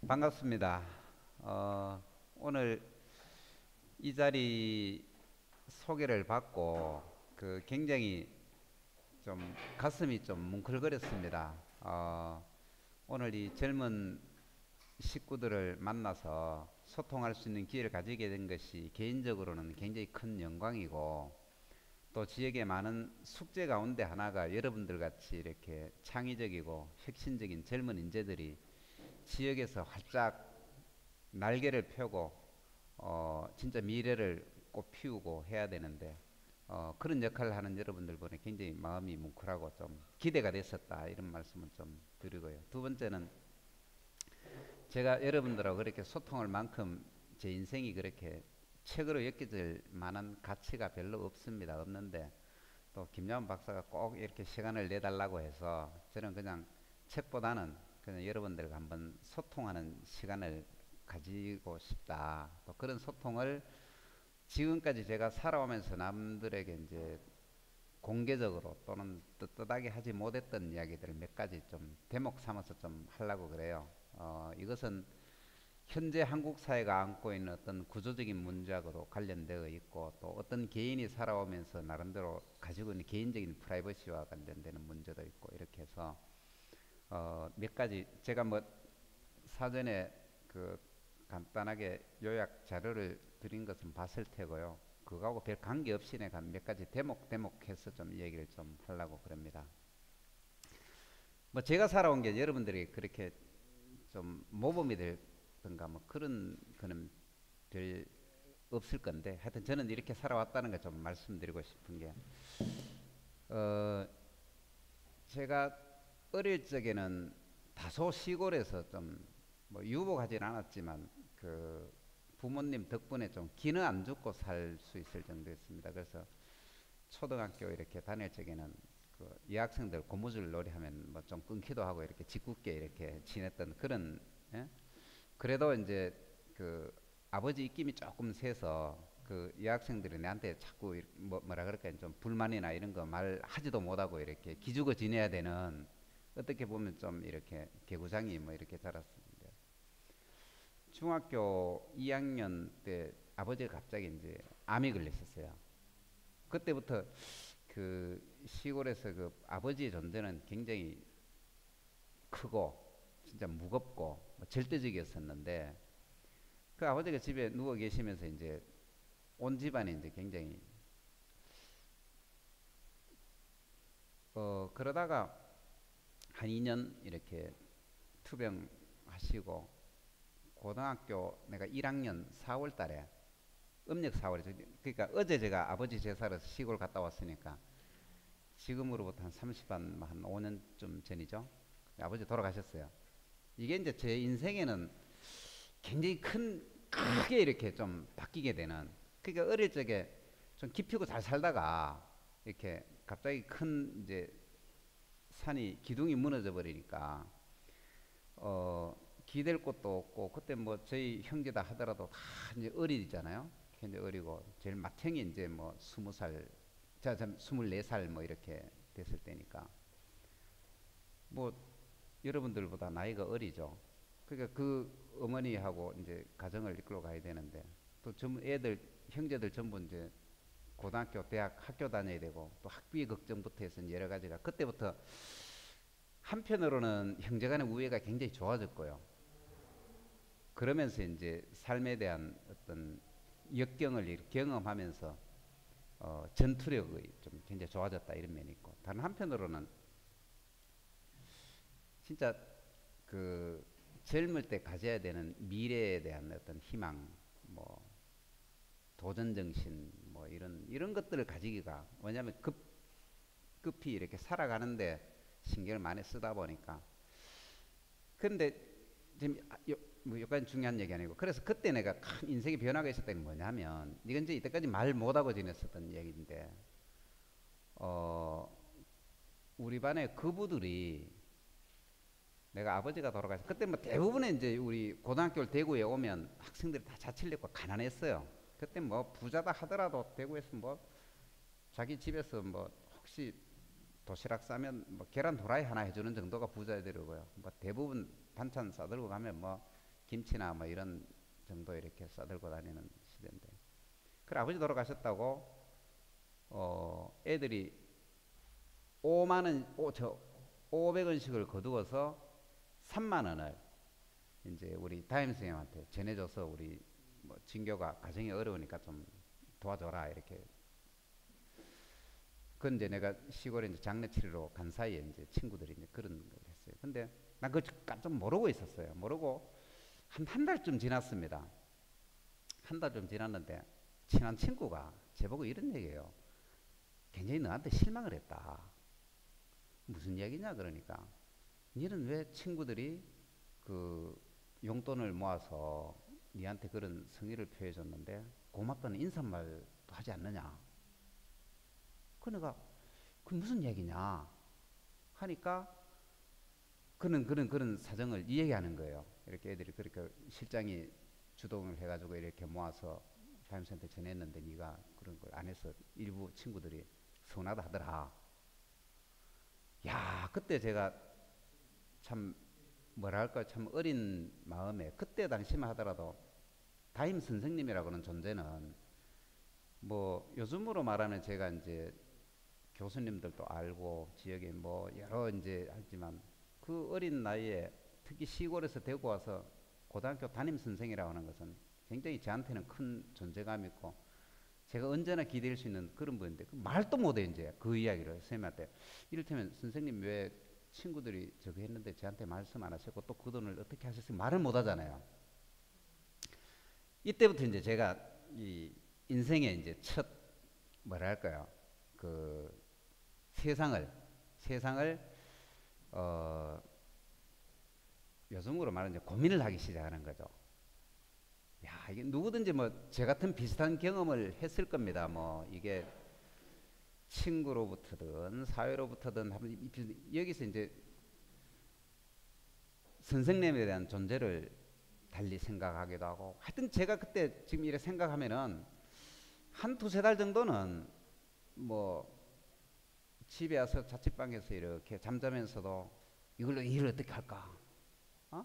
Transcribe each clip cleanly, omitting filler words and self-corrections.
반갑습니다. 오늘 이 자리 소개를 받고 굉장히 좀 가슴이 좀 뭉클거렸습니다. 오늘 이 젊은 식구들을 만나서 소통할 수 있는 기회를 가지게 된 것이 개인적으로는 굉장히 큰 영광이고, 또 지역의 많은 숙제 가운데 하나가 여러분들 같이 이렇게 창의적이고 혁신적인 젊은 인재들이 지역에서 활짝 날개를 펴고 진짜 미래를 꽃피우고 해야 되는데, 그런 역할을 하는 여러분들 보니 굉장히 마음이 뭉클하고 좀 기대가 됐었다, 이런 말씀을 좀 드리고요. 두 번째는 제가 여러분들하고 그렇게 소통할 만큼 제 인생이 그렇게 책으로 엮여질 만한 가치가 별로 없습니다. 없는데 또 김야원 박사가 꼭 이렇게 시간을 내달라고 해서 저는 그냥 책보다는 그냥 여러분들과 한번 소통하는 시간을 가지고 싶다. 또 그런 소통을 지금까지 제가 살아오면서 남들에게 이제 공개적으로 또는 떳떳하게 하지 못했던 이야기들을 몇 가지 좀 대목 삼아서 좀 하려고 그래요. 이것은 현재 한국 사회가 안고 있는 어떤 구조적인 문제하고도 관련되어 있고, 또 어떤 개인이 살아오면서 나름대로 가지고 있는 개인적인 프라이버시와 관련되는 문제도 있고, 이렇게 해서 몇 가지 제가 뭐 사전에 그 간단하게 요약 자료를 드린 것은 봤을 테고요. 그거하고 별 관계없이 내가 몇 가지 대목해서 좀 얘기를 좀 하려고 그럽니다. 뭐 제가 살아온 게 여러분들이 그렇게 좀 모범이 될던가 뭐 그런 거는 별 없을 건데, 하여튼 저는 이렇게 살아왔다는 걸 좀 말씀드리고 싶은 게, 어 제가 어릴 적에는 다소 시골에서 좀 뭐 유복하진 않았지만 그 부모님 덕분에 좀 기는 안 죽고 살 수 있을 정도였습니다. 그래서 초등학교 이렇게 다닐 적에는 그 여학생들 고무줄 놀이하면 뭐 좀 끊기도 하고 이렇게 짓궂게 이렇게 지냈던 그런, 예? 그래도 이제 그 아버지 입김이 조금 세서 그 여학생들이 내한테 자꾸 뭐라 그럴까 좀 불만이나 이런 거 말하지도 못하고 이렇게 기죽어 지내야 되는, 어떻게 보면 좀 이렇게 개구장이 뭐 이렇게 자랐습니다. 중학교 2학년 때 아버지가 갑자기 이제 암이 걸렸었어요. 그때부터 그 시골에서 그 아버지의 존재는 굉장히 크고 진짜 무겁고 뭐 절대적이었었는데, 그 아버지가 집에 누워 계시면서 이제 온 집안이 이제 굉장히 그러다가 한 2년 이렇게 투병하시고, 고등학교 내가 1학년 4월 달에, 음력 4월에, 그러니까 어제 제가 아버지 제사를 시골 갔다 왔으니까 지금으로부터 한 30한 한 5년쯤 전이죠. 아버지 돌아가셨어요. 이게 이제 제 인생에는 굉장히 크게 이렇게 좀 바뀌게 되는, 그러니까 어릴 적에 좀 깊이고 잘 살다가 이렇게 갑자기 큰 이제 산이 기둥이 무너져 버리니까 기댈 곳도 없고, 그때 뭐 저희 형제다 하더라도 다 이제 어리잖아요. 굉장히 어리고 제일 맏형이 이제 뭐 20살, 자 24살 뭐 이렇게 됐을 때니까 뭐 여러분들보다 나이가 어리죠. 그러니까 그 어머니하고 이제 가정을 이끌어 가야 되는데, 또 전 애들 형제들 전부 이제 고등학교 대학 학교 다녀야 되고, 또 학비 걱정부터 해서 여러 가지가 그때부터, 한편으로는 형제간의 우애가 굉장히 좋아졌고요. 그러면서 이제 삶에 대한 어떤 역경을 경험하면서 전투력이 좀 굉장히 좋아졌다, 이런 면이 있고, 다른 한편으로는 진짜 그 젊을 때 가져야 되는 미래에 대한 어떤 희망, 뭐 도전 정신, 뭐 이런 것들을 가지기가, 왜냐하면 급히 이렇게 살아가는데 신경을 많이 쓰다 보니까. 그런데 지금 뭐 여기까지 중요한 얘기 아니고, 그래서 그때 내가 큰 인생의 변화가 있었던 게 뭐냐면, 이건 이제 이때까지 말 못하고 지냈었던 얘기인데, 어 우리 반의 그부들이, 내가 아버지가 돌아가서 그때 뭐 대부분의 이제 우리 고등학교를 대구에 오면 학생들이 다 자취를 했고 가난했어요. 그때 뭐 부자다 하더라도 대구에서 뭐 자기 집에서 뭐 혹시 도시락 싸면 뭐 계란 도라이 하나 해주는 정도가 부자들이고요. 뭐 대부분 반찬 싸들고 가면 뭐 김치나 뭐 이런 정도 이렇게 싸들고 다니는 시대인데. 그래 아버지 돌아가셨다고 애들이 5만 원, 500원씩을 거두어서 3만 원을 이제 우리 담임 선생님한테 전해줘서 우리 뭐 진교가 가정이 어려우니까 좀 도와줘라 이렇게. 그건 이제 내가 시골에 이제 장례 치르러 간 사이에 이제 친구들이 이제 그런 걸 했어요. 근데 난 그거 깜짝 모르고 있었어요. 모르고 한 달쯤 지났습니다. 한 달쯤 지났는데 친한 친구가 제보고 이런 얘기예요. 굉장히 너한테 실망을 했다. 무슨 이야기냐 그러니까 니는 왜 친구들이 그 용돈을 모아서 니한테 그런 성의를 표해 줬는데 고맙다는 인사말도 하지 않느냐. 그 내가 그 무슨 얘기냐 하니까 그런 사정을 이야기하는 거예요. 이렇게 애들이 그렇게 실장이 주동을 해가지고 이렇게 모아서 담임선생한테 전했는데 네가 그런 걸 안 해서 일부 친구들이 서운하다 하더라. 야 그때 제가 참 뭐랄까 참 어린 마음에 그때 당시만 하더라도 담임 선생님이라고는 존재는 뭐 요즘으로 말하면 제가 이제 교수님들도 알고 지역에 뭐 여러 이제 하지만 그 어린 나이에 특히 시골에서 대구 와서 고등학교 담임 선생이라고 하는 것은 굉장히 저한테는 큰 존재감이 있고 제가 언제나 기댈 수 있는 그런 분인데 그 말도 못해 이제 그 이야기를 선생님한테. 이를테면 선생님 왜 친구들이 저거 했는데 저한테 말씀 안 하셨고 또 그 돈을 어떻게 하셨어요 말을 못 하잖아요. 이때부터 이제 제가 이 인생의 이제 첫 뭐랄까요 그 세상을 요즘으로 말하면 이제 고민을 하기 시작하는 거죠. 야 이게 누구든지 뭐 제 같은 비슷한 경험을 했을 겁니다. 뭐 이게 친구로부터든 사회로부터든 여기서 이제 선생님에 대한 존재를 달리 생각하기도 하고 하여튼 제가 그때 지금 이렇게 생각하면은 한 두세 달 정도는 뭐 집에 와서 자취방에서 이렇게 잠자면서도 이걸로 일을 어떻게 할까? 어?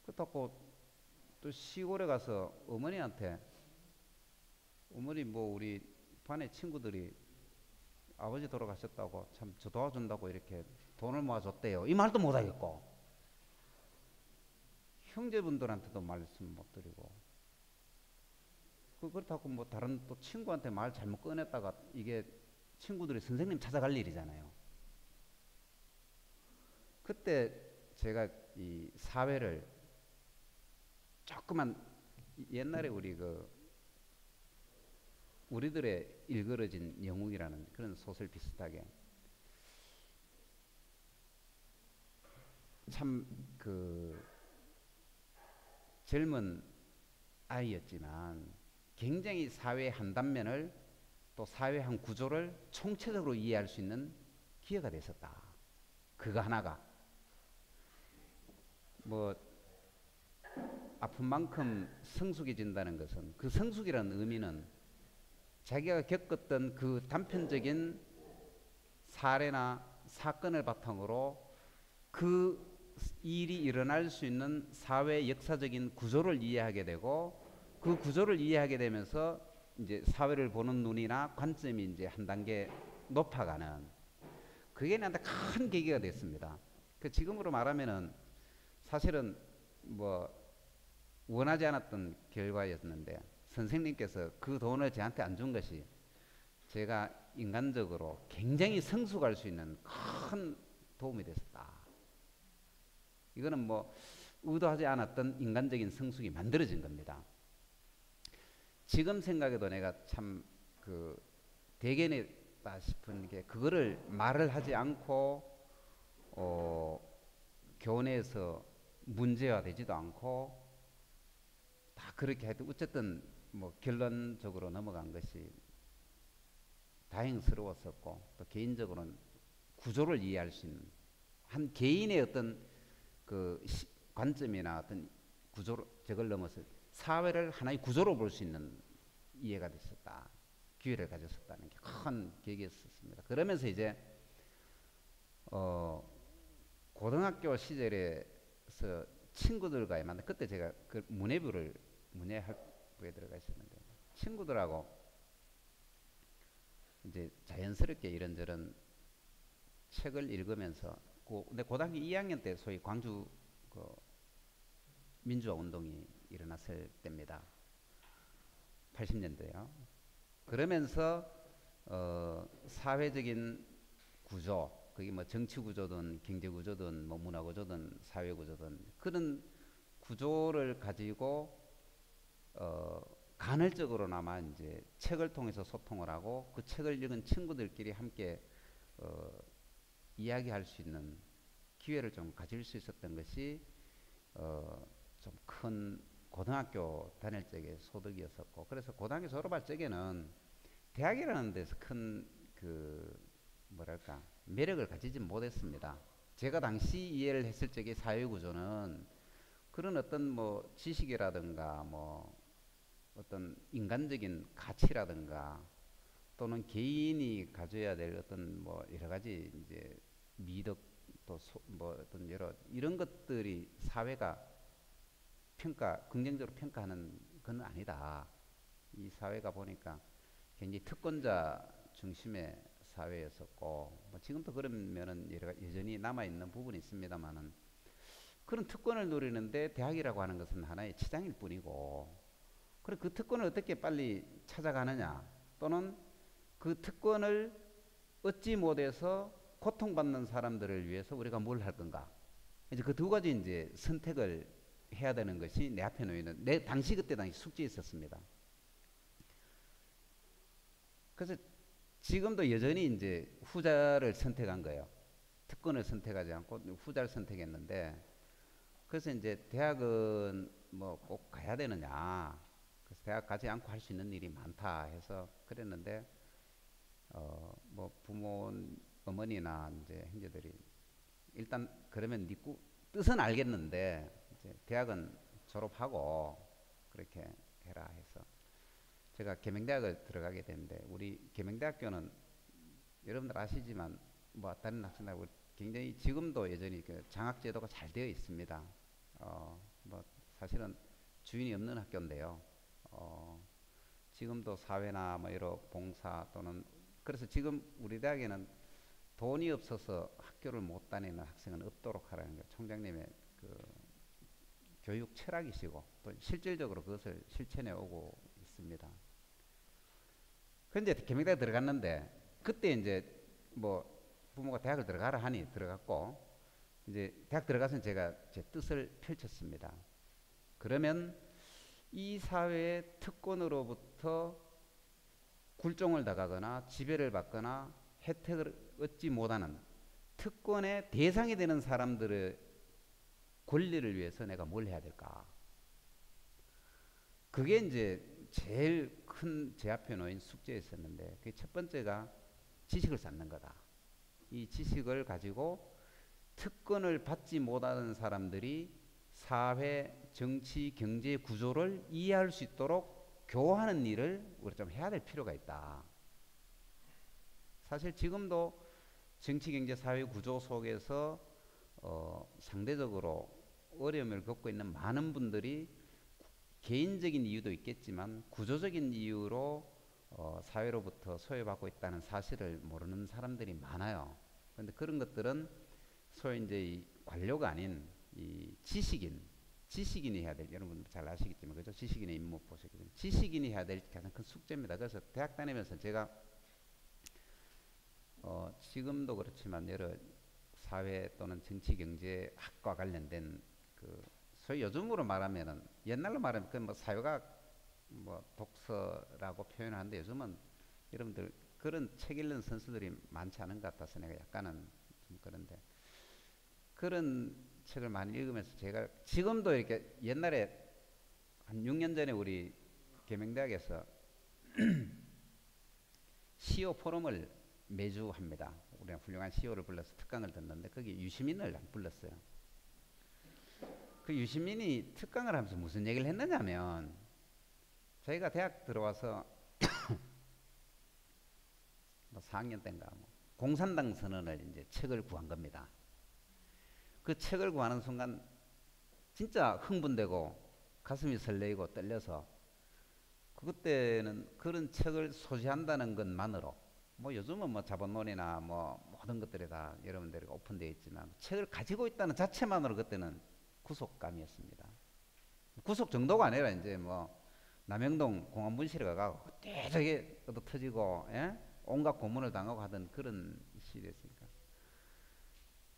그렇다고 또 시골에 가서 어머니한테 어머니 뭐 우리 반에 친구들이 아버지 돌아가셨다고 참 저 도와준다고 이렇게 돈을 모아줬대요. 이 말도 못 하겠고 형제분들한테도 말씀 못 드리고 그렇다고 뭐 다른 또 친구한테 말 잘못 꺼냈다가 이게 친구들이 선생님 찾아갈 일이잖아요. 그때 제가 이 사회를 조그만 옛날에 우리들의 일그러진 영웅이라는 그런 소설 비슷하게 참 그 젊은 아이였지만 굉장히 사회의 한 단면을 또 사회의 한 구조를 총체적으로 이해할 수 있는 기회가 됐었다. 그거 하나가 뭐 아픈 만큼 성숙해진다는 것은 그 성숙이라는 의미는 자기가 겪었던 그 단편적인 사례나 사건을 바탕으로 그 일이 일어날 수 있는 사회 역사적인 구조를 이해하게 되고 그 구조를 이해하게 되면서 이제 사회를 보는 눈이나 관점이 이제 한 단계 높아가는 그게 나한테 큰 계기가 됐습니다. 그 지금으로 말하면은 사실은 뭐 원하지 않았던 결과였는데 선생님께서 그 돈을 저한테 안 준 것이 제가 인간적으로 굉장히 성숙할 수 있는 큰 도움이 됐었다. 이거는 뭐 의도하지 않았던 인간적인 성숙이 만들어진 겁니다. 지금 생각해도 내가 참 그 대견했다 싶은 게 그거를 말을 하지 않고 교내에서 문제화되지도 않고 다 그렇게 하여튼 어쨌든 뭐 결론적으로 넘어간 것이 다행스러웠었고 또 개인적으로는 구조를 이해할 수 있는 한 개인의 어떤 그 관점이나 어떤 구조로 저걸 넘어서 사회를 하나의 구조로 볼 수 있는 이해가 됐었다. 기회를 가졌었다는 게 큰 계기였었습니다. 그러면서 이제 고등학교 시절에서 친구들과의 만남. 그때 제가 그 문예학부에 들어가 있었는데 친구들하고 이제 자연스럽게 이런저런 책을 읽으면서 근데 고등학교 2학년 때 소위 광주 그 민주화 운동이 일어났을 때입니다. 80년대요. 그러면서 사회적인 구조, 그게 뭐 정치 구조든 경제 구조든 뭐 문화 구조든 사회 구조든 그런 구조를 가지고 간헐적으로나마 이제 책을 통해서 소통을 하고 그 책을 읽은 친구들끼리 함께 어, 이야기할 수 있는 기회를 좀 가질 수 있었던 것이 좀 큰 고등학교 다닐 적의 소득이었었고, 그래서 고등학교 졸업할 적에는 대학이라는 데서 큰 그 뭐랄까 매력을 가지지 못했습니다. 제가 당시 이해를 했을 적의 사회 구조는 그런 어떤 뭐 지식이라든가 뭐 어떤 인간적인 가치라든가 또는 개인이 가져야 될 어떤 뭐 여러 가지 이제 미덕 또 뭐 어떤 여러 이런 것들이 사회가 긍정적으로 평가하는 건 아니다. 이 사회가 보니까 굉장히 특권자 중심의 사회였었고, 뭐 지금도 그런 면은 여전히 남아 있는 부분이 있습니다만은 그런 특권을 누리는데 대학이라고 하는 것은 하나의 치장일 뿐이고, 그래 그 특권을 어떻게 빨리 찾아가느냐, 또는 그 특권을 얻지 못해서 고통받는 사람들을 위해서 우리가 뭘 할 건가? 이제 그 두 가지 이제 선택을 해야 되는 것이 내 앞에 놓이는 내 당시 그때 당시 숙제였었습니다. 그래서 지금도 여전히 이제 후자를 선택한 거예요. 특권을 선택하지 않고 후자를 선택했는데, 그래서 이제 대학은 뭐 꼭 가야 되느냐, 그래서 대학 가지 않고 할 수 있는 일이 많다 해서 그랬는데, 뭐 부모 어머니나 이제 형제들이 일단 그러면 네 뜻은 알겠는데 이제 대학은 졸업하고 그렇게 해라 해서 제가 계명대학을 들어가게 됐는데, 우리 계명대학교는 여러분들 아시지만 뭐 다른 학생들하고 굉장히 지금도 여전히 그 장학제도가 잘 되어 있습니다. 뭐 사실은 주인이 없는 학교인데요. 지금도 사회나 뭐 여러 봉사 또는 그래서 지금 우리 대학에는 돈이 없어서 학교를 못 다니는 학생은 없도록 하라는 게 총장님의 그 교육 철학이시고 또 실질적으로 그것을 실천해 오고 있습니다. 근데 계명대에 들어갔는데 그때 이제 뭐 부모가 대학을 들어가라 하니 들어갔고, 이제 대학 들어가서 제가 제 뜻을 펼쳤습니다. 그러면 이 사회의 특권으로부터 굴종을 당하거나 지배를 받거나 혜택을 얻지 못하는 특권의 대상이 되는 사람들의 권리를 위해서 내가 뭘 해야 될까? 그게 이제 제일 큰 제 앞에 놓인 숙제였었는데, 그 첫 번째가 지식을 쌓는 거다. 이 지식을 가지고 특권을 받지 못하는 사람들이 사회, 정치, 경제 구조를 이해할 수 있도록 교화하는 일을 우리 좀 해야 될 필요가 있다. 사실 지금도 정치, 경제, 사회 구조 속에서 상대적으로 어려움을 겪고 있는 많은 분들이 개인적인 이유도 있겠지만 구조적인 이유로 사회로부터 소외받고 있다는 사실을 모르는 사람들이 많아요. 그런데 그런 것들은 소위 이제 이 관료가 아닌 이 지식인이 해야 될, 여러분 잘 아시겠지만 그죠? 지식인의 임무 보시거든요. 지식인이 해야 될 가장 큰 숙제입니다. 그래서 대학 다니면서 제가 지금도 그렇지만 여러 사회 또는 정치 경제 학과 관련된 그 소위 요즘으로 말하면은 옛날로 말하면 그 뭐 사회과학 뭐 독서라고 표현하는데, 요즘은 여러분들 그런 책 읽는 선수들이 많지 않은 것 같아서 내가 약간은 좀 그런데, 그런 책을 많이 읽으면서 제가 지금도 이렇게 옛날에 한 6년 전에 우리 계명대학에서 CEO 포럼을 매주 합니다. 우리가 훌륭한 CEO를 불러서 특강을 듣는데 거기 유시민을 불렀어요. 그 유시민이 특강을 하면서 무슨 얘기를 했느냐면, 저희가 대학 들어와서 뭐 4학년 때인가 뭐 공산당 선언을 이제 책을 구한 겁니다. 그 책을 구하는 순간 진짜 흥분되고 가슴이 설레이고 떨려서 그때는 그런 책을 소지한다는 것만으로 뭐 요즘은 뭐 자본론이나 뭐 모든 것들이 다 여러분들이 오픈되어 있지만 책을 가지고 있다는 자체만으로 그때는 구속감이었습니다. 구속 정도가 아니라 이제 뭐 남영동 공안분실에 가고 그때 저게 얻어 터지고 예? 온갖 고문을 당하고 하던 그런 시대였으니까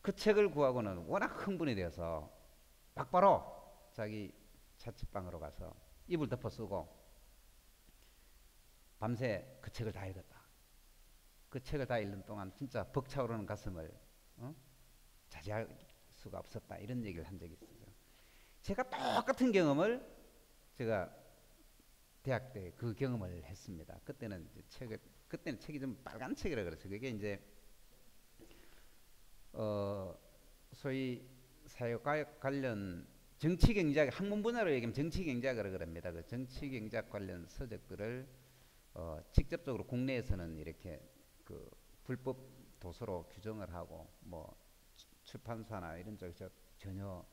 그 책을 구하고는 워낙 흥분이 되어서 막바로 자기 자취방으로 가서 이불 덮어 쓰고 밤새 그 책을 다 읽었다. 그 책을 다 읽는 동안 진짜 벅차오르는 가슴을 어? 자제할 수가 없었다. 이런 얘기를 한 적이 있어요. 제가 똑같은 경험을 제가 대학 때 그 경험을 했습니다. 그때는 이제 그때는 책이 좀 빨간 책이라 그랬어요. 그게 이제 소위 사회과 관련 정치 경제학 학문 분야로 얘기하면 정치 경제학이라고 그럽니다. 그 정치 경제학 관련 서적들을 직접적으로 국내에서는 이렇게 그 불법 도서로 규정을 하고 뭐 출판사나 이런 쪽에서 전혀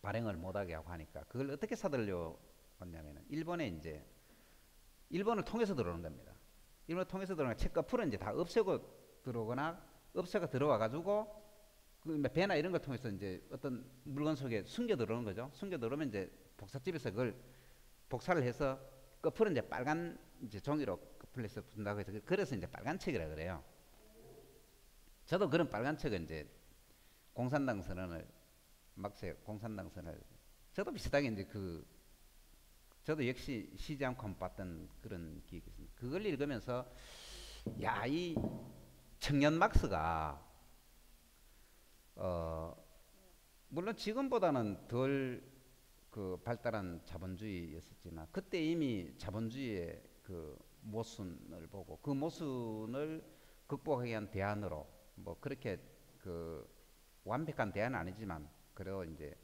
발행을 못하게 하고 하니까 그걸 어떻게 사들려 왔냐면은 일본을 통해서 들어오는 겁니다. 일본을 통해서 들어오는 책과 풀은 이제 다 없애고 들어오거나 없애가 들어와 가지고 그 배나 이런 걸 통해서 이제 어떤 물건 속에 숨겨 들어오는 거죠. 숨겨 들어오면 이제 복사집에서 그걸 복사를 해서 끝풀은 이제 빨간 이제 종이로 끝풀에서 붙는다고 해서 그래서 이제 빨간 책이라 그래요. 저도 그런 빨간 책은 이제 공산당 선언을 막세 공산당 선언을 저도 비슷하게 이제 저도 역시 쉬지 않고 한번 봤던 그런 기억이 있습니다. 그걸 읽으면서 야, 이 청년 막스가 물론 지금보다는 덜 그 발달한 자본주의였었지만 그때 이미 자본주의의 그 모순을 보고 그 모순을 극복하기 위한 대안으로 뭐 그렇게 그 완벽한 대안은 아니지만 그래도 이제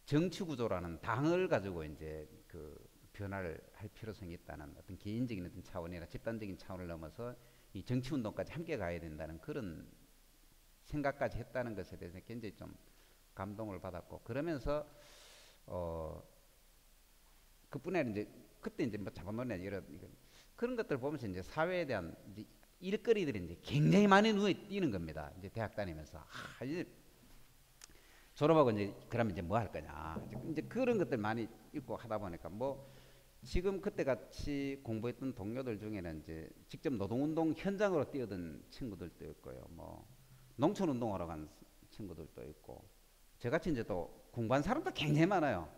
정치 구조라는 당을 가지고 이제 그 변화를 할 필요성이 있다는 어떤 개인적인 어떤 차원이나 집단적인 차원을 넘어서 이 정치 운동까지 함께 가야 된다는 그런 생각까지 했다는 것에 대해서 굉장히 좀 감동을 받았고 그러면서 그뿐에 아니라 이제 그때 이제 뭐 자본론이나 이런 그런 것들 보면서 이제 사회에 대한 이제 일거리들이 이제 굉장히 많이 눈에 띄는 겁니다. 이제 대학 다니면서 이제 졸업하고 이제 그러면 이제 뭐 할 거냐 이제 그런 것들 많이 읽고 하다 보니까 뭐 지금 그때 같이 공부했던 동료들 중에는 이제 직접 노동운동 현장으로 뛰어든 친구들도 있고요. 뭐 농촌운동하러 간 친구들도 있고 저같이 이제 또 공부한 사람도 굉장히 많아요.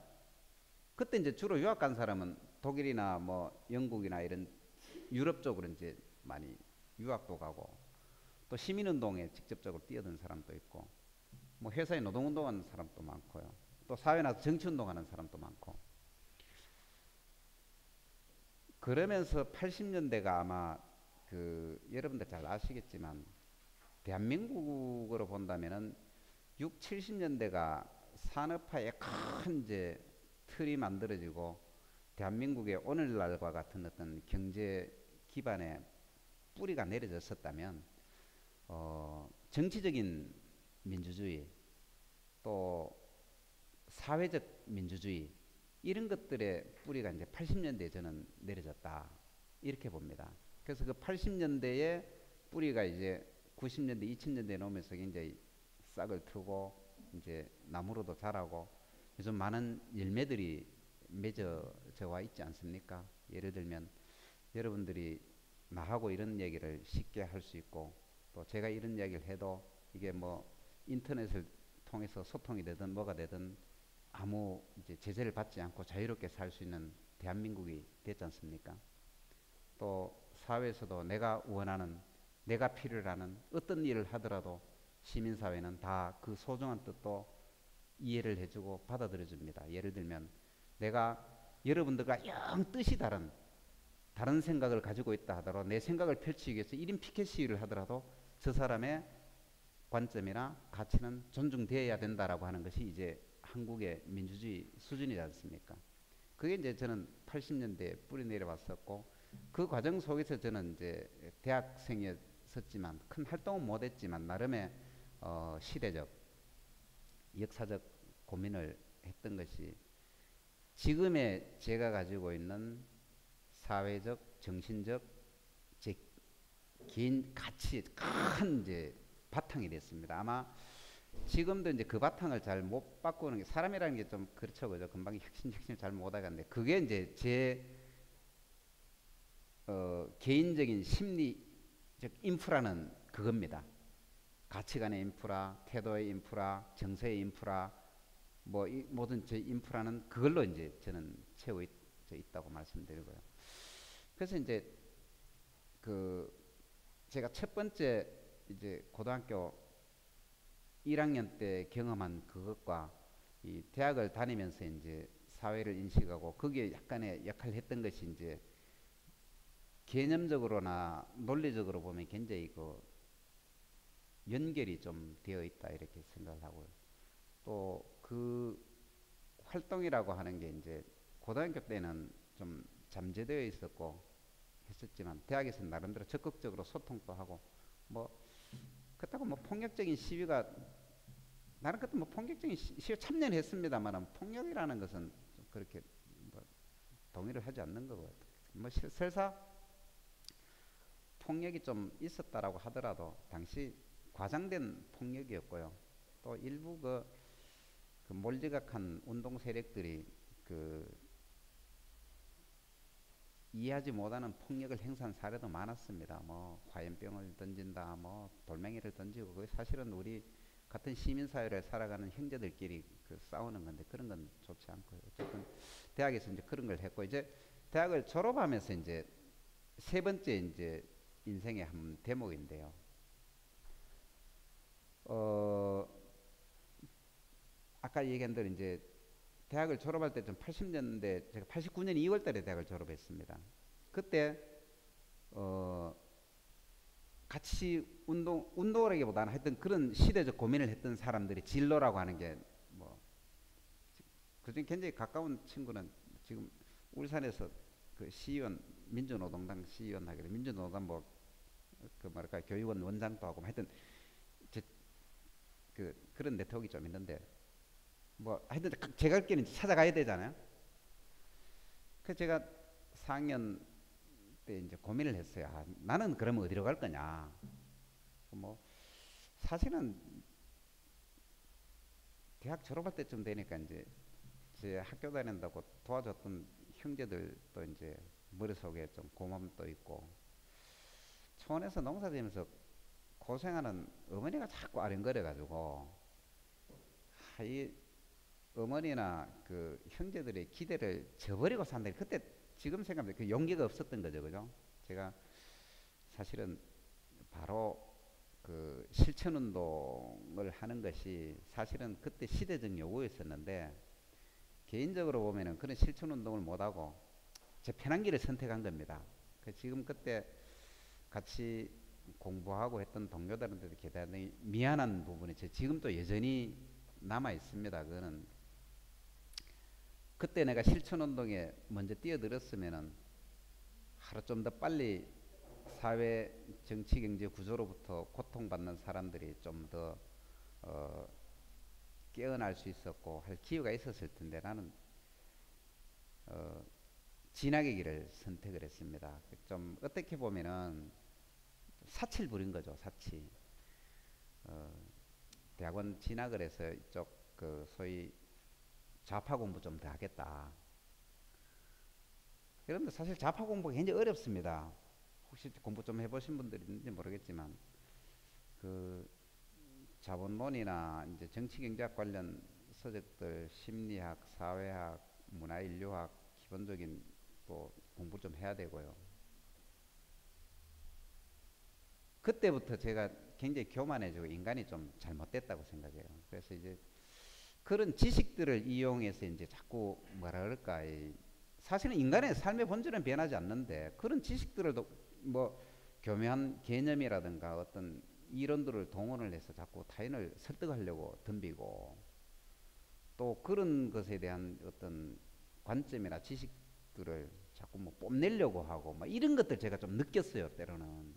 그때 이제 주로 유학 간 사람은 독일이나 뭐 영국이나 이런 유럽 쪽으로 이제 많이 유학도 가고 또 시민운동에 직접적으로 뛰어든 사람도 있고 뭐 회사에 노동운동하는 사람도 많고요. 또 사회 나서 정치운동하는 사람도 많고 그러면서 80년대가 아마 그 여러분들 잘 아시겠지만 대한민국으로 본다면은 6, 70년대가 산업화의 큰 이제 틀이 만들어지고 대한민국의 오늘날과 같은 어떤 경제 기반의 뿌리가 내려졌었다면 정치적인 민주주의 또 사회적 민주주의 이런 것들의 뿌리가 이제 80년대에 저는 내려졌다 이렇게 봅니다. 그래서 그 80년대의 뿌리가 이제 90년대, 2000년대에 오면서 굉장히 싹을 트고 이제 나무로도 자라고 요즘 많은 열매들이 맺어져 와 있지 않습니까? 예를 들면 여러분들이 나하고 이런 얘기를 쉽게 할 수 있고 또 제가 이런 이야기를 해도 이게 뭐 인터넷을 통해서 소통이 되든 뭐가 되든 아무 이제 제재를 받지 않고 자유롭게 살 수 있는 대한민국이 됐지 않습니까? 또 사회에서도 내가 원하는 내가 필요로 하는 어떤 일을 하더라도 시민사회는 다 그 소중한 뜻도 이해를 해주고 받아들여 줍니다. 예를 들면 내가 여러분들과 영 뜻이 다른 생각을 가지고 있다 하더라도 내 생각을 펼치기 위해서 1인 피켓 시위를 하더라도 저 사람의 관점이나 가치는 존중되어야 된다라고 하는 것이 이제 한국의 민주주의 수준이지 않습니까? 그게 이제 저는 80년대에 뿌리 내려왔었고 그 과정 속에서 저는 이제 대학생이었지만 큰 활동은 못했지만 나름의 시대적 역사적 고민을 했던 것이 지금의 제가 가지고 있는 사회적, 정신적, 제 개인 가치의 큰 이제 바탕이 됐습니다. 아마 지금도 이제 그 바탕을 잘 못 바꾸는 게 사람이라는 게 좀 그렇죠, 그죠? 금방 혁신을 잘 못하겠는데 그게 이제 제 개인적인 심리적 인프라는 그겁니다. 가치관의 인프라, 태도의 인프라, 정서의 인프라, 뭐 이 모든 제 인프라는 그걸로 이제 저는 채워 있다고 말씀드리고요. 그래서 이제 그 제가 첫 번째 이제 고등학교 1학년 때 경험한 그것과 이 대학을 다니면서 이제 사회를 인식하고 거기에 약간의 역할을 했던 것이 이제 개념적으로나 논리적으로 보면 굉장히 그 연결이 좀 되어 있다 이렇게 생각을 하고요. 또 그 활동이라고 하는 게 이제 고등학교 때는 좀 잠재되어 있었고 했었지만 대학에서는 나름대로 적극적으로 소통도 하고 뭐 그렇다고 뭐 폭력적인 시위가 나는 그때 뭐 폭력적인 시위 참여했습니다만 폭력이라는 것은 좀 그렇게 뭐 동의를 하지 않는 거고 뭐 설사 폭력이 좀 있었다라고 하더라도 당시 과장된 폭력이었고요. 또 일부 그 몰지각한 운동 세력들이 그 이해하지 못하는 폭력을 행사한 사례도 많았습니다. 뭐 화염병을 던진다, 뭐 돌멩이를 던지고 그게 사실은 우리 같은 시민사회를 살아가는 형제들끼리 그 싸우는 건데 그런 건 좋지 않고요. 어쨌든 대학에서 이제 그런 걸 했고 이제 대학을 졸업하면서 이제 세 번째 이제 인생의 한 대목인데요. 아까 얘기한 대로 이제 대학을 졸업할 때 좀 80년대 제가 89년 2월 달에 대학을 졸업했습니다. 그때 어 같이 운동을 하기보다는 하여튼 그런 시대적 고민을 했던 사람들이 진로라고 하는 게 뭐 그중에 굉장히 가까운 친구는 지금 울산에서 그 시의원 민주노동당 시의원 하기로 민주노동당 뭐 그 뭐랄까 교육원 원장도 하고 하여튼 그런 네트워크가 좀 있는데 뭐 하여튼 제가 갈 길은 찾아가야 되잖아요. 그래서 제가 4학년 때 이제 고민을 했어요. 아, 나는 그러면 어디로 갈 거냐. 뭐 사실은 대학 졸업할 때쯤 되니까 이제 제 학교 다닌다고 도와줬던 형제들도 이제 머릿속에 좀 고마움도 있고 촌에서 농사지면서 고생하는 어머니가 자꾸 아른거려가지고 이 어머니나 그 형제들의 기대를 저버리고 산다. 그때 지금 생각하면 그 용기가 없었던 거죠, 그죠? 제가 사실은 바로 그 실천 운동을 하는 것이 사실은 그때 시대적 요구였었는데 개인적으로 보면은 그런 실천 운동을 못하고 제 편한 길을 선택한 겁니다. 지금 그때 같이 공부하고 했던 동료들한테도 대단히 미안한 부분이 지금도 여전히 남아 있습니다. 그거는 그때 내가 실천운동에 먼저 뛰어들었으면은 하루 좀 더 빨리 사회 정치 경제 구조로부터 고통받는 사람들이 좀 더 깨어날 수 있었고 할 기회가 있었을 텐데 나는 진학의 길을 선택을 했습니다. 좀 어떻게 보면은 사치를 부린 거죠, 사치. 대학원 진학을 해서 이쪽 그 소위 좌파 공부 좀 더 하겠다. 여러분들 사실 좌파 공부가 굉장히 어렵습니다. 혹시 공부 좀 해보신 분들이 있는지 모르겠지만 그 자본론이나 이제 정치경제학 관련 서적들, 심리학, 사회학, 문화인류학 기본적인 또 공부 좀 해야 되고요. 그때부터 제가 굉장히 교만해지고 인간이 좀 잘못됐다고 생각해요. 그래서 이제 그런 지식들을 이용해서 이제 자꾸 뭐라 그럴까 사실은 인간의 삶의 본질은 변하지 않는데 그런 지식들을 뭐 교묘한 개념이라든가 어떤 이론들을 동원을 해서 자꾸 타인을 설득하려고 덤비고 또 그런 것에 대한 어떤 관점이나 지식들을 자꾸 뭐 뽐내려고 하고 막 이런 것들 제가 좀 느꼈어요. 때로는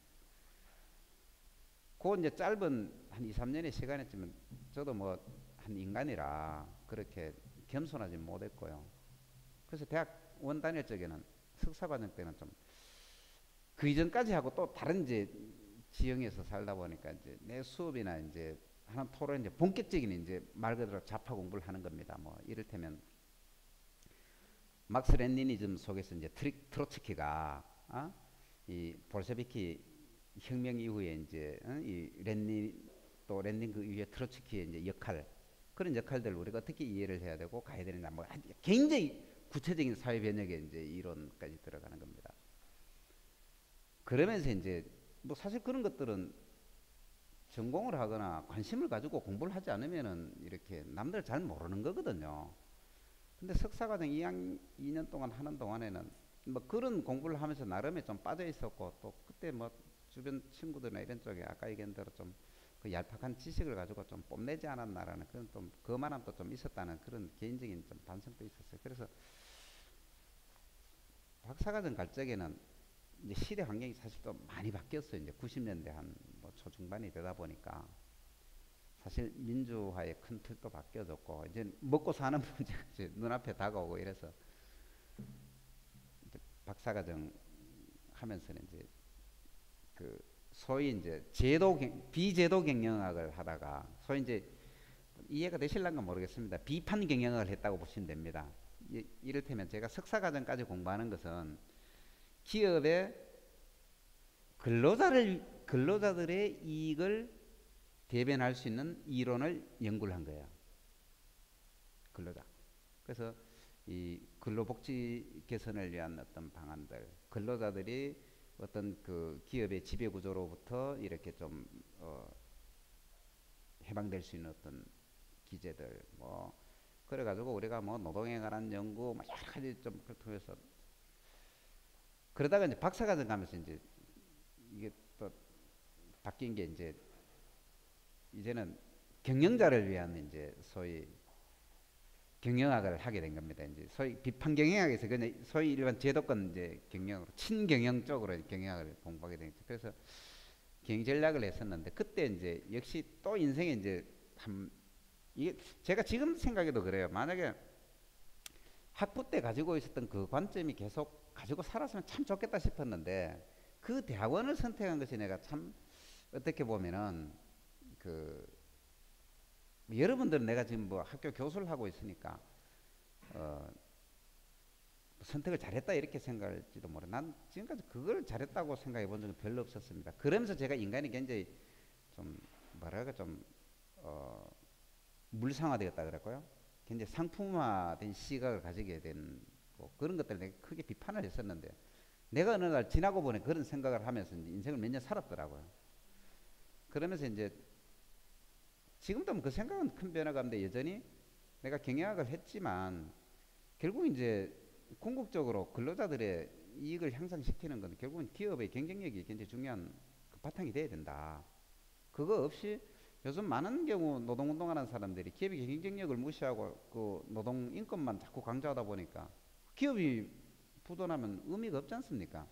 그 이제 짧은 한 2, 3년의 시간이었지만 저도 뭐 한 인간이라 그렇게 겸손하지 못했고요. 그래서 대학 원 다닐 적에는 석사 과정 때는 좀 그 이전까지 하고 또 다른 이제 지형에서 살다 보니까 이제 내 수업이나 이제 하는 토론 이제 본격적인 이제 말 그대로 좌파 공부를 하는 겁니다. 뭐 이를테면 막스 레니니즘 속에서 이제 트로츠키가 이 볼셰비키 혁명 이후에 이제 이 렌닌 또 렌닌 그 이후에 트로츠키의 이제 역할 그런 역할들을 우리가 어떻게 이해를 해야 되고 가야 되느냐 뭐 굉장히 구체적인 사회 변혁의 이제 이론까지 들어가는 겁니다. 그러면서 이제 뭐 사실 그런 것들은 전공을 하거나 관심을 가지고 공부를 하지 않으면은 이렇게 남들 잘 모르는 거거든요. 근데 석사과정 2년 동안 하는 동안에는 뭐 그런 공부를 하면서 나름에 좀 빠져 있었고 또 그때 뭐 주변 친구들이나 이런 쪽에 아까 얘기한 대로 좀 그 얄팍한 지식을 가지고 좀 뽐내지 않았나라는 그런 좀 거만함도 좀 있었다는 그런 개인적인 좀 반성도 있었어요. 그래서 박사과정 갈 적에는 이제 시대 환경이 사실 또 많이 바뀌었어요. 이제 90년대 한 뭐 초중반이 되다 보니까 사실 민주화의 큰 틀도 바뀌어졌고 이제 먹고 사는 문제가 이제 눈앞에 다가오고 이래서 박사과정 하면서는 이제 그 소위 이제 비제도 경영학을 하다가 소위 이제 이해가 되실란가 모르겠습니다. 비판 경영학을 했다고 보시면 됩니다. 이를테면 제가 석사과정까지 공부하는 것은 기업의 근로자들의 이익을 대변할 수 있는 이론을 연구를 한 거예요. 근로자. 그래서 이 근로복지 개선을 위한 어떤 방안들, 근로자들이 어떤 그 기업의 지배 구조로부터 이렇게 좀 해방될 수 있는 어떤 기제들, 뭐 그래가지고 우리가 뭐 노동에 관한 연구, 뭐 여러 가지 좀 통해서 그러다가 이제 박사과정 가면서 이제 이게 또 바뀐 게 이제는 경영자를 위한 이제 소위 경영학을 하게 된 겁니다. 이제 소위 비판 경영학에서 그냥 소위 일반 제도권 이제 경영으로 친경영 쪽으로 경영학을 공부하게 된 거죠. 그래서 경영전략을 했었는데 그때 이제 역시 또 인생에 이제 이게 제가 지금 생각해도 그래요. 만약에 학부 때 가지고 있었던 그 관점이 계속 가지고 살았으면 참 좋겠다 싶었는데 그 대학원을 선택한 것이 내가 참 어떻게 보면은 그 여러분들은 내가 지금 뭐 학교 교수를 하고 있으니까 선택을 잘했다 이렇게 생각할지도 모르. 난 지금까지 그걸 잘했다고 생각해 본 적은 별로 없었습니다. 그러면서 제가 인간이 굉장히 좀 뭐랄까 좀 물상화되었다 그럴까요? 굉장히 상품화된 시각을 가지게 된 뭐 그런 것들 내가 크게 비판을 했었는데 내가 어느 날 지나고 보니 그런 생각을 하면서 이제 인생을 몇 년 살았더라고요. 그러면서 이제 지금도 그 생각은 큰 변화가 없는데 여전히 내가 경영학을 했지만 결국 이제 궁극적으로 근로자들의 이익을 향상시키는 건 결국은 기업의 경쟁력이 굉장히 중요한 그 바탕이 돼야 된다. 그거 없이 요즘 많은 경우 노동운동하는 사람들이 기업의 경쟁력을 무시하고 그 노동 인권만 자꾸 강조하다 보니까 기업이 부도나면 의미가 없지 않습니까?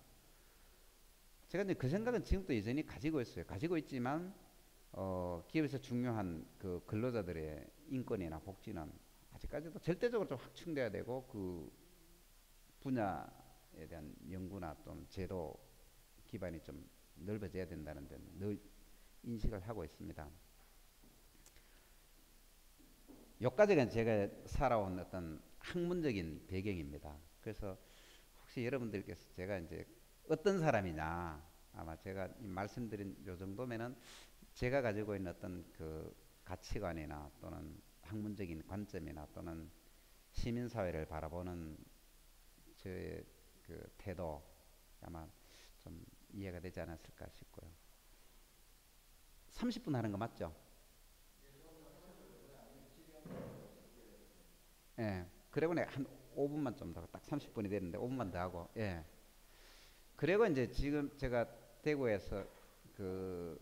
제가 이제 그 생각은 지금도 여전히 가지고 있어요. 가지고 있지만 기업에서 중요한 그 근로자들의 인권이나 복지는 아직까지도 절대적으로 좀 확충돼야 되고 그 분야에 대한 연구나 또는 제도 기반이 좀 넓어져야 된다는 데는 늘 인식을 하고 있습니다. 여기까지가 제가 살아온 어떤 학문적인 배경입니다. 그래서 혹시 여러분들께서 제가 이제 어떤 사람이냐 아마 제가 말씀드린 요 정도면은 제가 가지고 있는 어떤 그 가치관이나 또는 학문적인 관점이나 또는 시민사회를 바라보는 저의 그 태도 아마 좀 이해가 되지 않았을까 싶고요. 30분 하는 거 맞죠? 예. 그리고 내가 한 5분만 좀 더, 딱 30분이 되는데 5분만 더 하고, 예. 그리고 이제 지금 제가 대구에서 그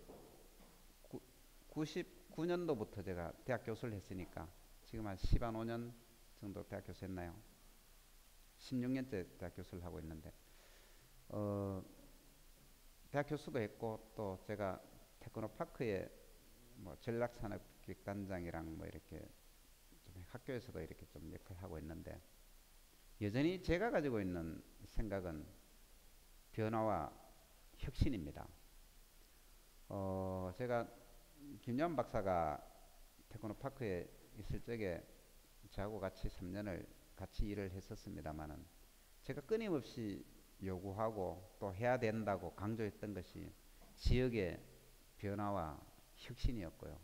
99년도부터 제가 대학 교수를 했으니까 지금 한 10한 5년 정도 대학 교수 했나요? 16년째 대학 교수를 하고 있는데 어, 대학 교수도 했고 또 제가 테크노파크에 뭐 전략산업기획단장이랑 뭐 이렇게 좀 학교에서도 이렇게 좀 역할을 하고 있는데 여전히 제가 가지고 있는 생각은 변화와 혁신입니다. 제가 김여한 박사가 태권도 파크에 있을 적에 저하고 같이 3년을 같이 일을 했었습니다만은 제가 끊임없이 요구하고 또 해야 된다고 강조했던 것이 지역의 변화와 혁신이었고요.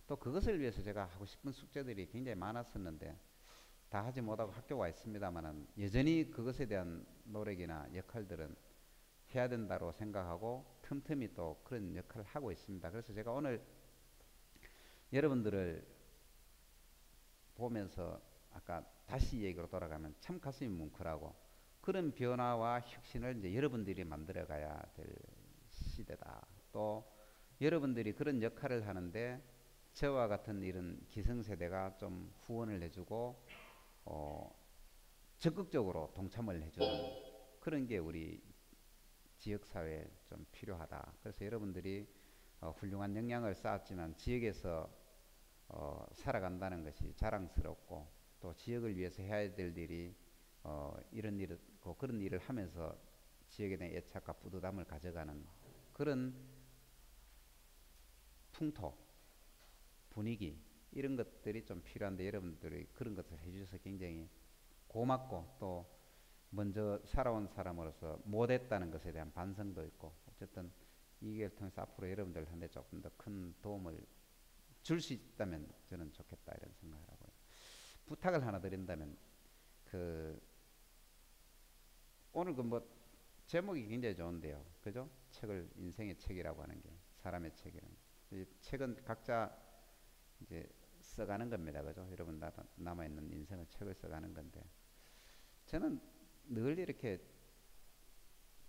또 그것을 위해서 제가 하고 싶은 숙제들이 굉장히 많았었는데 다 하지 못하고 학교 와 있습니다만은 여전히 그것에 대한 노력이나 역할들은 해야 된다고 생각하고 틈틈이 또 그런 역할을 하고 있습니다. 그래서 제가 오늘 여러분들을 보면서 아까 다시 얘기로 돌아가면 참 가슴이 뭉클하고 그런 변화와 혁신을 이제 여러분들이 만들어 가야 될 시대다. 또 여러분들이 그런 역할을 하는데 저와 같은 이런 기성세대가 좀 후원을 해주고 적극적으로 동참을 해주는 그런 게 우리 지역사회에 좀 필요하다. 그래서 여러분들이 훌륭한 역량을 쌓았지만 지역에서 살아간다는 것이 자랑스럽고 또 지역을 위해서 해야 될 일이 이런 일을 그런 일을 하면서 지역에 대한 애착과 뿌듯함을 가져가는 그런 풍토, 분위기 이런 것들이 좀 필요한데 여러분들이 그런 것을 해주셔서 굉장히 고맙고 또 먼저 살아온 사람으로서 못했다는 것에 대한 반성도 있고 어쨌든 이 기회를 통해서 앞으로 여러분들한테 조금 더 큰 도움을 줄 수 있다면 저는 좋겠다 이런 생각을 하고요. 부탁을 하나 드린다면 오늘 제목이 굉장히 좋은데요. 그죠? 책을 인생의 책이라고 하는 게 사람의 책이라는 이 책은 각자 이제 써가는 겁니다. 그죠? 여러분 남아있는 인생의 책을 써가는 건데 저는 늘 이렇게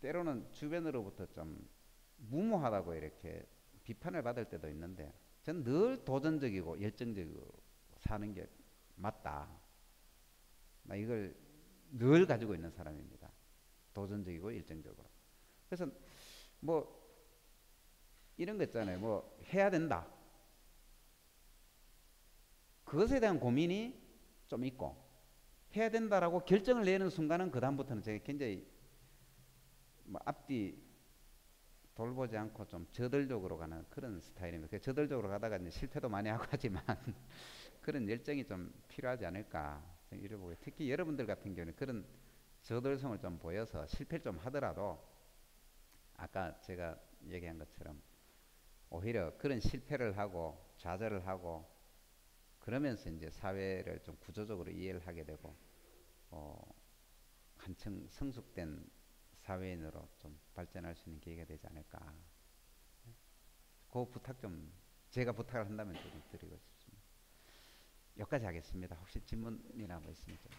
때로는 주변으로부터 좀 무모하다고 이렇게 비판을 받을 때도 있는데 저는 늘 도전적이고 열정적이고 사는 게 맞다. 나 이걸 늘 가지고 있는 사람입니다. 도전적이고 열정적으로. 그래서 이런 거 있잖아요. 해야 된다. 그것에 대한 고민이 좀 있고 해야 된다라고 결정을 내는 순간은 그 다음부터는 제가 굉장히 앞뒤 돌보지 않고 좀 저돌적으로 가는 그런 스타일입니다. 저돌적으로 가다가 이제 실패도 많이 하고 하지만 그런 열정이 좀 필요하지 않을까 이러고 특히 여러분들 같은 경우는 그런 저돌성을 좀 보여서 실패를 좀 하더라도 아까 제가 얘기한 것처럼 오히려 그런 실패를 하고 좌절을 하고 그러면서 이제 사회를 좀 구조적으로 이해를 하게 되고 한층 성숙된 사회인으로 좀 발전할 수 있는 계기가 되지 않을까. 그 부탁 좀 제가 부탁을 한다면 좀 드리고 싶습니다. 여기까지 하겠습니다. 혹시 질문이나 뭐 있으면 좀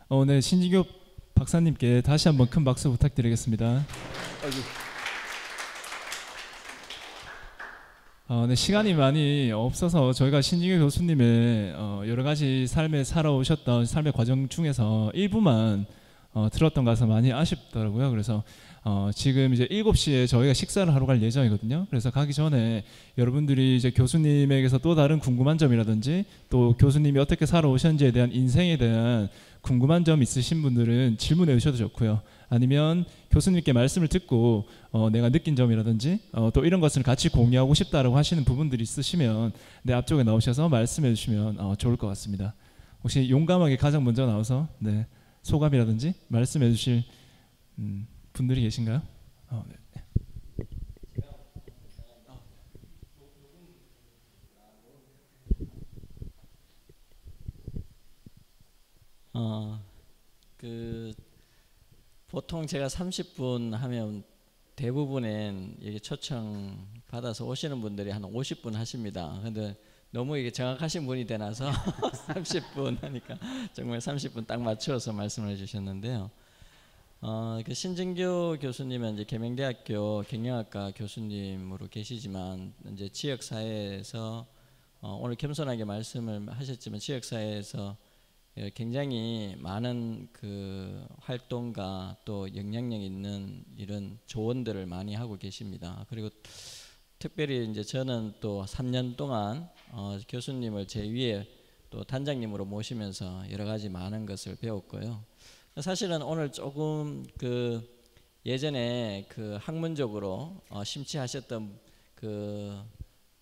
하시죠. 네, 신진교 박사님께 다시 한번 큰 박수 부탁드리겠습니다. 네, 시간이 많이 없어서 저희가 신진교 교수님의 여러 가지 삶에 살아오셨던 삶의 과정 중에서 일부만 들었던 것 같아서 많이 아쉽더라고요. 그래서 지금 이제 7시에 저희가 식사를 하러 갈 예정이거든요. 그래서 가기 전에 여러분들이 이제 교수님에게서 또 다른 궁금한 점이라든지 또 교수님이 어떻게 살아오셨는지에 대한 인생에 대한 궁금한 점 있으신 분들은 질문해 주셔도 좋고요. 아니면 교수님께 말씀을 듣고 내가 느낀 점이라든지 또 이런 것을 같이 공유하고 싶다라고 하시는 부분들이 있으시면 내 앞쪽에 나오셔서 말씀해 주시면 좋을 것 같습니다. 혹시 용감하게 가장 먼저 나와서 네, 소감이라든지 말씀해 주실 분들이 계신가요? 네. 보통 제가 30분 하면 대부분은 이게 초청 받아서 오시는 분들이 한 50분 하십니다. 근데 너무 이게 정확하신 분이 되나서 30분 하니까 정말 30분 딱 맞추어서 말씀을 해주셨는데요. 그 신진교 교수님은 이제 계명대학교 경영학과 교수님으로 계시지만 이제 지역 사회에서 오늘 겸손하게 말씀을 하셨지만 지역 사회에서 굉장히 많은 그 활동가 또 영향력 있는 이런 조언들을 많이 하고 계십니다. 그리고 특별히 이제 저는 또 3년 동안 교수님을 제 위에 또 단장님으로 모시면서 여러 가지 많은 것을 배웠고요. 사실은 오늘 조금 그 예전에 그 학문적으로 심취하셨던 그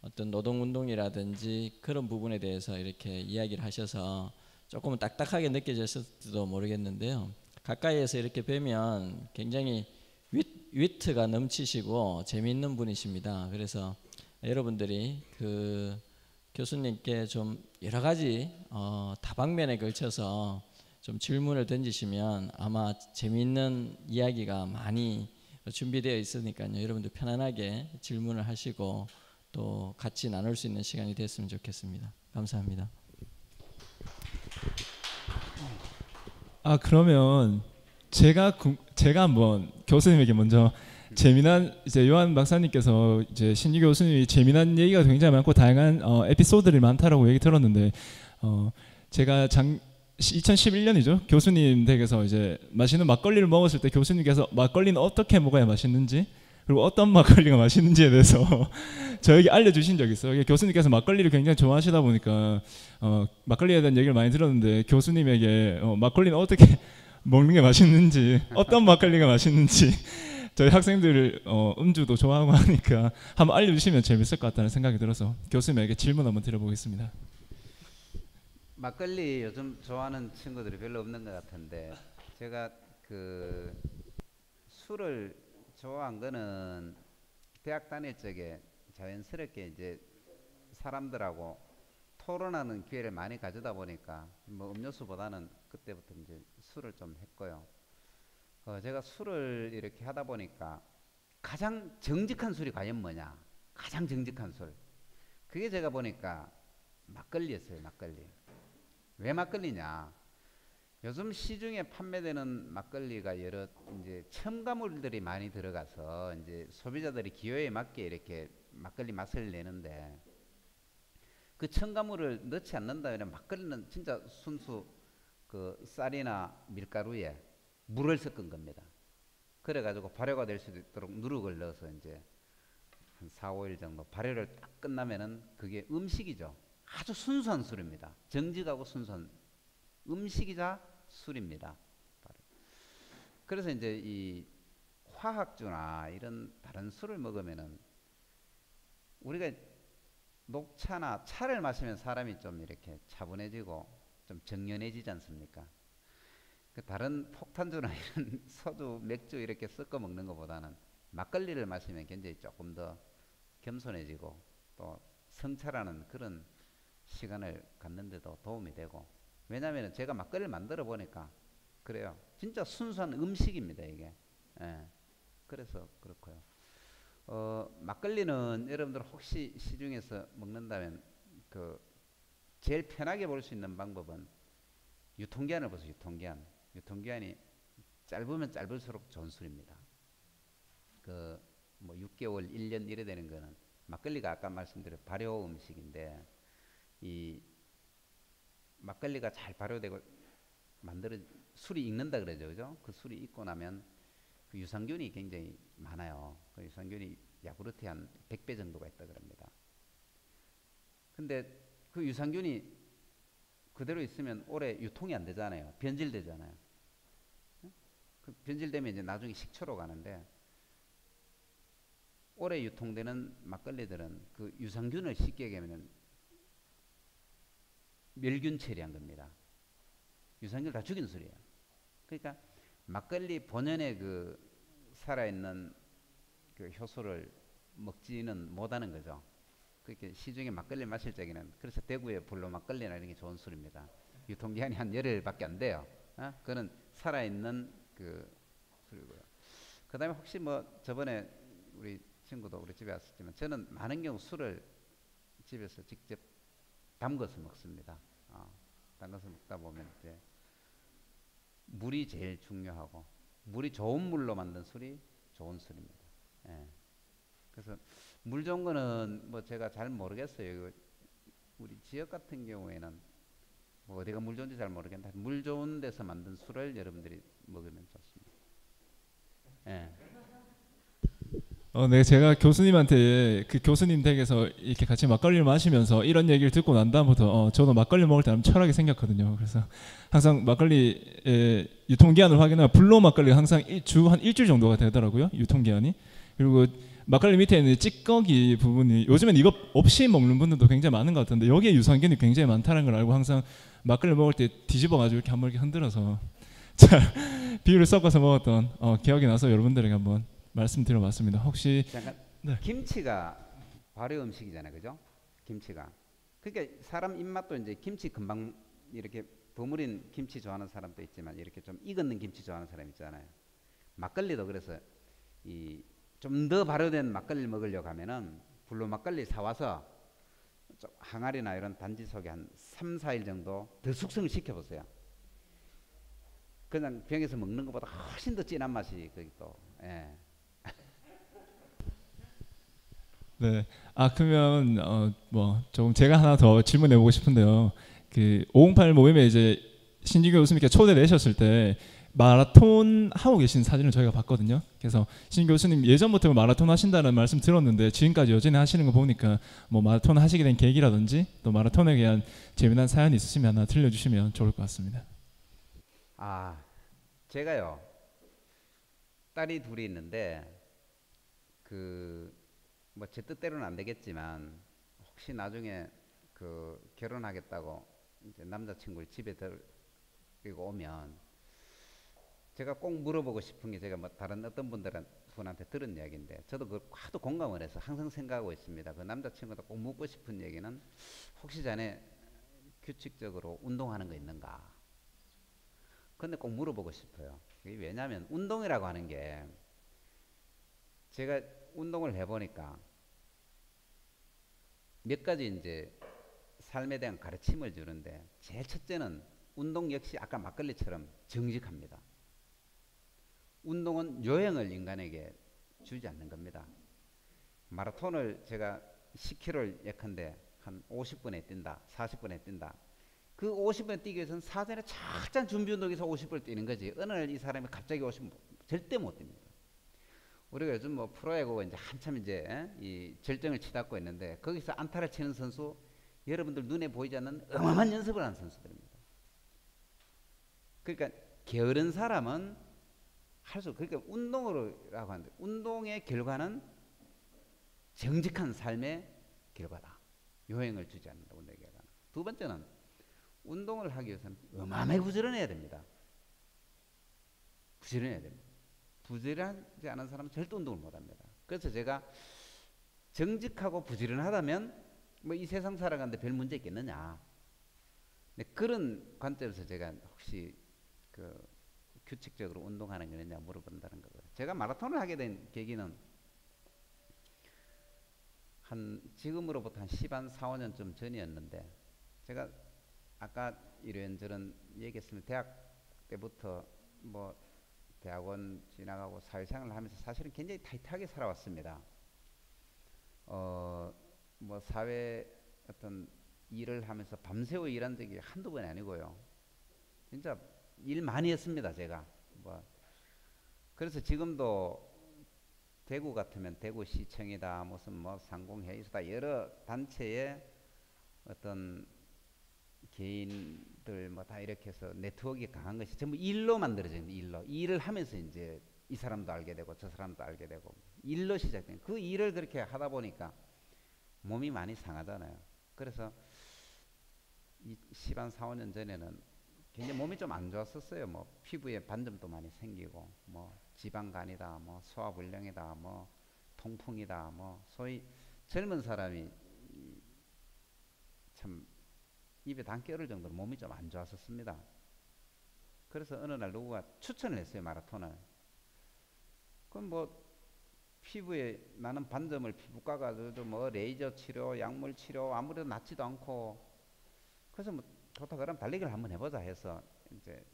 어떤 노동운동이라든지 그런 부분에 대해서 이렇게 이야기를 하셔서 조금은 딱딱하게 느껴졌을지도 모르겠는데요. 가까이에서 이렇게 뵈면 굉장히 위트가 넘치시고 재미있는 분이십니다. 그래서 여러분들이 그 교수님께 좀 여러 가지 다방면에 걸쳐서 좀 질문을 던지시면 아마 재미있는 이야기가 많이 준비되어 있으니까요. 여러분들 편안하게 질문을 하시고 또 같이 나눌 수 있는 시간이 됐으면 좋겠습니다. 감사합니다. 그러면 제가 한번 교수님에게 먼저 재미난 이제 요한 박사님께서 이제 신유 교수님이 재미난 얘기가 굉장히 많고 다양한 에피소드들이 많다라고 얘기 들었는데 제가 2011년이죠. 교수님 댁에서 이제 맛있는 막걸리를 먹었을 때 교수님께서 막걸리는 어떻게 먹어야 맛있는지 그리고 어떤 막걸리가 맛있는지에 대해서 저에게 알려주신 적이 있어요. 교수님께서 막걸리를 굉장히 좋아하시다 보니까 막걸리에 대한 얘기를 많이 들었는데 교수님에게 막걸리는 어떻게 먹는 게 맛있는지 어떤 막걸리가 맛있는지 저희 학생들 음주도 좋아하고 하니까 한번 알려주시면 재밌을 것 같다는 생각이 들어서 교수님에게 질문 한번 드려보겠습니다. 막걸리 요즘 좋아하는 친구들이 별로 없는 것 같은데 제가 그 술을 좋아한 거는 대학 다닐 적에 자연스럽게 이제 사람들하고 토론하는 기회를 많이 가져다 보니까 뭐 음료수보다는 그때부터 이제 술을 좀 했고요. 제가 술을 이렇게 하다 보니까 가장 정직한 술이 과연 뭐냐? 가장 정직한 술. 그게 제가 보니까 막걸리였어요. 막걸리. 왜 막걸리냐? 요즘 시중에 판매되는 막걸리가 여러 이제 첨가물들이 많이 들어가서 이제 소비자들이 기호에 맞게 이렇게 막걸리 맛을 내는데 그 첨가물을 넣지 않는다 그러면 막걸리는 진짜 순수 그 쌀이나 밀가루에 물을 섞은 겁니다. 그래가지고 발효가 될 수 있도록 누룩을 넣어서 이제 한 4, 5일 정도 발효를 딱 끝나면은 그게 음식이죠. 아주 순수한 술입니다. 정직하고 순수한 음식이자 술입니다. 그래서 이제 이 화학주나 이런 다른 술을 먹으면은 우리가 녹차나 차를 마시면 사람이 좀 이렇게 차분해지고 좀 정연해지지 않습니까? 그 다른 폭탄주나 이런 소주, 맥주 이렇게 섞어 먹는 것보다는 막걸리를 마시면 굉장히 조금 더 겸손해지고 또 성찰하는 그런 시간을 갖는데도 도움이 되고 왜냐하면 제가 막걸리를 만들어 보니까 그래요. 진짜 순수한 음식입니다 이게. 예. 그래서 그렇고요. 막걸리는 여러분들 혹시 시중에서 먹는다면 그 제일 편하게 볼 수 있는 방법은 유통기한을 보세요. 유통기한이 짧으면 짧을수록 좋은 술입니다. 그 뭐 6개월, 1년 이래 되는 거는 막걸리가 아까 말씀드린 발효 음식인데 이 막걸리가 잘 발효되고 만들어 술이 익는다 그러죠, 그죠? 그 술이 익고 나면 그 유산균이 굉장히 많아요. 그 유산균이 야구르트의 한 100배 정도가 있다 그럽니다. 근데 그 유산균이 그대로 있으면 오래 유통이 안 되잖아요. 변질되잖아요. 그 변질되면 이제 나중에 식초로 가는데 오래 유통되는 막걸리들은 그 유산균을 쉽게 얘기하면 멸균 처리한 겁니다. 유산균을 다 죽인 술이에요. 그러니까 막걸리 본연의 그 살아있는 그 효소를 먹지는 못하는 거죠. 그렇게 시중에 막걸리 마실 적에는 그래서 대구의 불로 막걸리나 이런 게 좋은 술입니다. 유통기한이 한 열흘밖에 안 돼요. 그는 살아있는 그 술이고요. 그 다음에 혹시 뭐 저번에 우리 친구도 우리 집에 왔었지만 저는 많은 경우 술을 집에서 직접 담궈서 먹습니다. 담궈서 먹다 보면 이제 물이 제일 중요하고 물이 좋은 물로 만든 술이 좋은 술입니다. 예. 그래서 물 좋은 거는 뭐 제가 잘 모르겠어요. 우리 지역 같은 경우에는 뭐 어디가 물 좋은지 잘 모르겠는데 물 좋은 데서 만든 술을 여러분들이 먹으면 좋습니다. 예. 네, 제가 교수님한테 그 교수님 댁에서 이렇게 같이 막걸리를 마시면서 이런 얘기를 듣고 난 다음부터 저도 막걸리 먹을 때 철학이 생겼거든요. 그래서 항상 막걸리의 유통기한을 확인하면 불로 막걸리가 항상 주 한 일주일 정도가 되더라고요. 유통기한이. 그리고 막걸리 밑에 있는 찌꺼기 부분이 요즘엔 이거 없이 먹는 분들도 굉장히 많은 것 같은데 여기에 유산균이 굉장히 많다는 걸 알고 항상 막걸리 먹을 때 뒤집어가지고 이렇게 한번 이렇게 흔들어서 잘 비율을 섞어서 먹었던 기억이 나서 여러분들에게 한번 말씀드려봤습니다. 혹시 잠깐 네. 김치가 발효 음식이잖아요, 그죠? 김치가. 그러니까 사람 입맛도 이제 김치 금방 이렇게 버무린 김치 좋아하는 사람도 있지만 이렇게 좀 익은 김치 좋아하는 사람 있잖아요. 막걸리도 그래서 이 좀 더 발효된 막걸리를 먹으려고 하면은 불로 막걸리 사와서 좀 항아리나 이런 단지 속에 한 3, 4일 정도 더 숙성을 시켜보세요. 그냥 병에서 먹는 것보다 훨씬 더 진한 맛이 거기 또. 예. 네. 그러면 뭐 조금 제가 하나 더 질문해 보고 싶은데요. 그 508 모임에 이제 신진규 교수님께 초대 내셨을 때 마라톤 하고 계신 사진을 저희가 봤거든요. 그래서 신진규 교수님 예전부터 마라톤 하신다는 말씀 들었는데 지금까지 여전히 하시는 거 보니까 뭐 마라톤 하시게 된 계기라든지 또 마라톤에 대한 재미난 사연이 있으시면 하나 들려주시면 좋을 것 같습니다. 제가요 딸이 둘이 있는데 뭐 제 뜻대로는 안 되겠지만 혹시 나중에 결혼하겠다고 이제 남자친구를 집에 데리고 오면 제가 꼭 물어보고 싶은 게 제가 뭐 다른 어떤 분한테 들은 이야기인데 저도 그걸 하도 공감을 해서 항상 생각하고 있습니다. 그 남자친구도 꼭 묻고 싶은 얘기는 혹시 자네 규칙적으로 운동하는 거 있는가? 근데 꼭 물어보고 싶어요. 왜냐하면 운동이라고 하는 게 제가 운동을 해보니까 몇 가지 이제 삶에 대한 가르침을 주는데 제일 첫째는 운동 역시 아까 막걸리처럼 정직합니다. 운동은 요행을 인간에게 주지 않는 겁니다. 마라톤을 제가 10km를 예컨대 한 50분에 뛴다, 40분에 뛴다. 그 50분에 뛰기 위해서는 사전에 철저한 준비 운동에서 50분을 뛰는 거지. 어느 날 이 사람이 갑자기 50분 절대 못 뜁니다. 우리가 요즘 뭐 프로야구가 이제 한참 이제 이 절정을 치닫고 있는데 거기서 안타를 치는 선수 여러분들 눈에 보이지 않는 어마어마한 연습을 하는 선수들입니다. 그러니까 게으른 사람은 그러니까 운동으로라고 하는데 운동의 결과는 정직한 삶의 결과다. 요행을 주지 않는다. 운동의 결과는. 두 번째는 운동을 하기 위해서는 어마어마하게 부지런해야 됩니다. 부지런해야 됩니다. 부지런하지 않은 사람은 절대 운동을 못합니다. 그래서 제가 정직하고 부지런하다면 뭐 이 세상 살아가는데 별 문제 있겠느냐. 네, 그런 관점에서 제가 혹시 규칙적으로 운동하는 게 있느냐 물어본다는 거고요. 제가 마라톤을 하게 된 계기는 지금으로부터 한 4, 5년쯤 전이었는데 제가 아까 이런저런 얘기했으면 대학 때부터 뭐 대학원 지나가고 사회생활을 하면서 사실은 굉장히 타이트하게 살아왔습니다. 뭐 사회 어떤 일을 하면서 밤새워 일한 적이 한두 번이 아니고요. 진짜 일 많이 했습니다, 제가. 뭐 그래서 지금도 대구 같으면 대구시청이다, 무슨 뭐 상공회의소다, 여러 단체의 어떤 개인들 뭐 다 이렇게 해서 네트워크가 강한 것이 전부 일로 만들어진 일로 일을 하면서 이제 이 사람도 알게 되고 저 사람도 알게 되고 일로 시작된 그 일을 그렇게 하다 보니까 몸이 많이 상하잖아요. 그래서 이 4, 5년 전에는 굉장히 몸이 좀 안 좋았었어요. 뭐 피부에 반점도 많이 생기고 뭐 지방간이다, 뭐 소화불량이다, 뭐 통풍이다, 뭐 소위 젊은 사람이 참 입에 담 껴를 정도로 몸이 좀 안 좋았었습니다. 그래서 어느 날 누구가 추천을 했어요, 마라톤을. 그럼 뭐 피부에 나는 반점을 피부과 가서 뭐 레이저 치료, 약물 치료 아무래도 낫지도 않고 그래서 뭐 좋다 그럼 달리기를 한번 해보자 해서 이제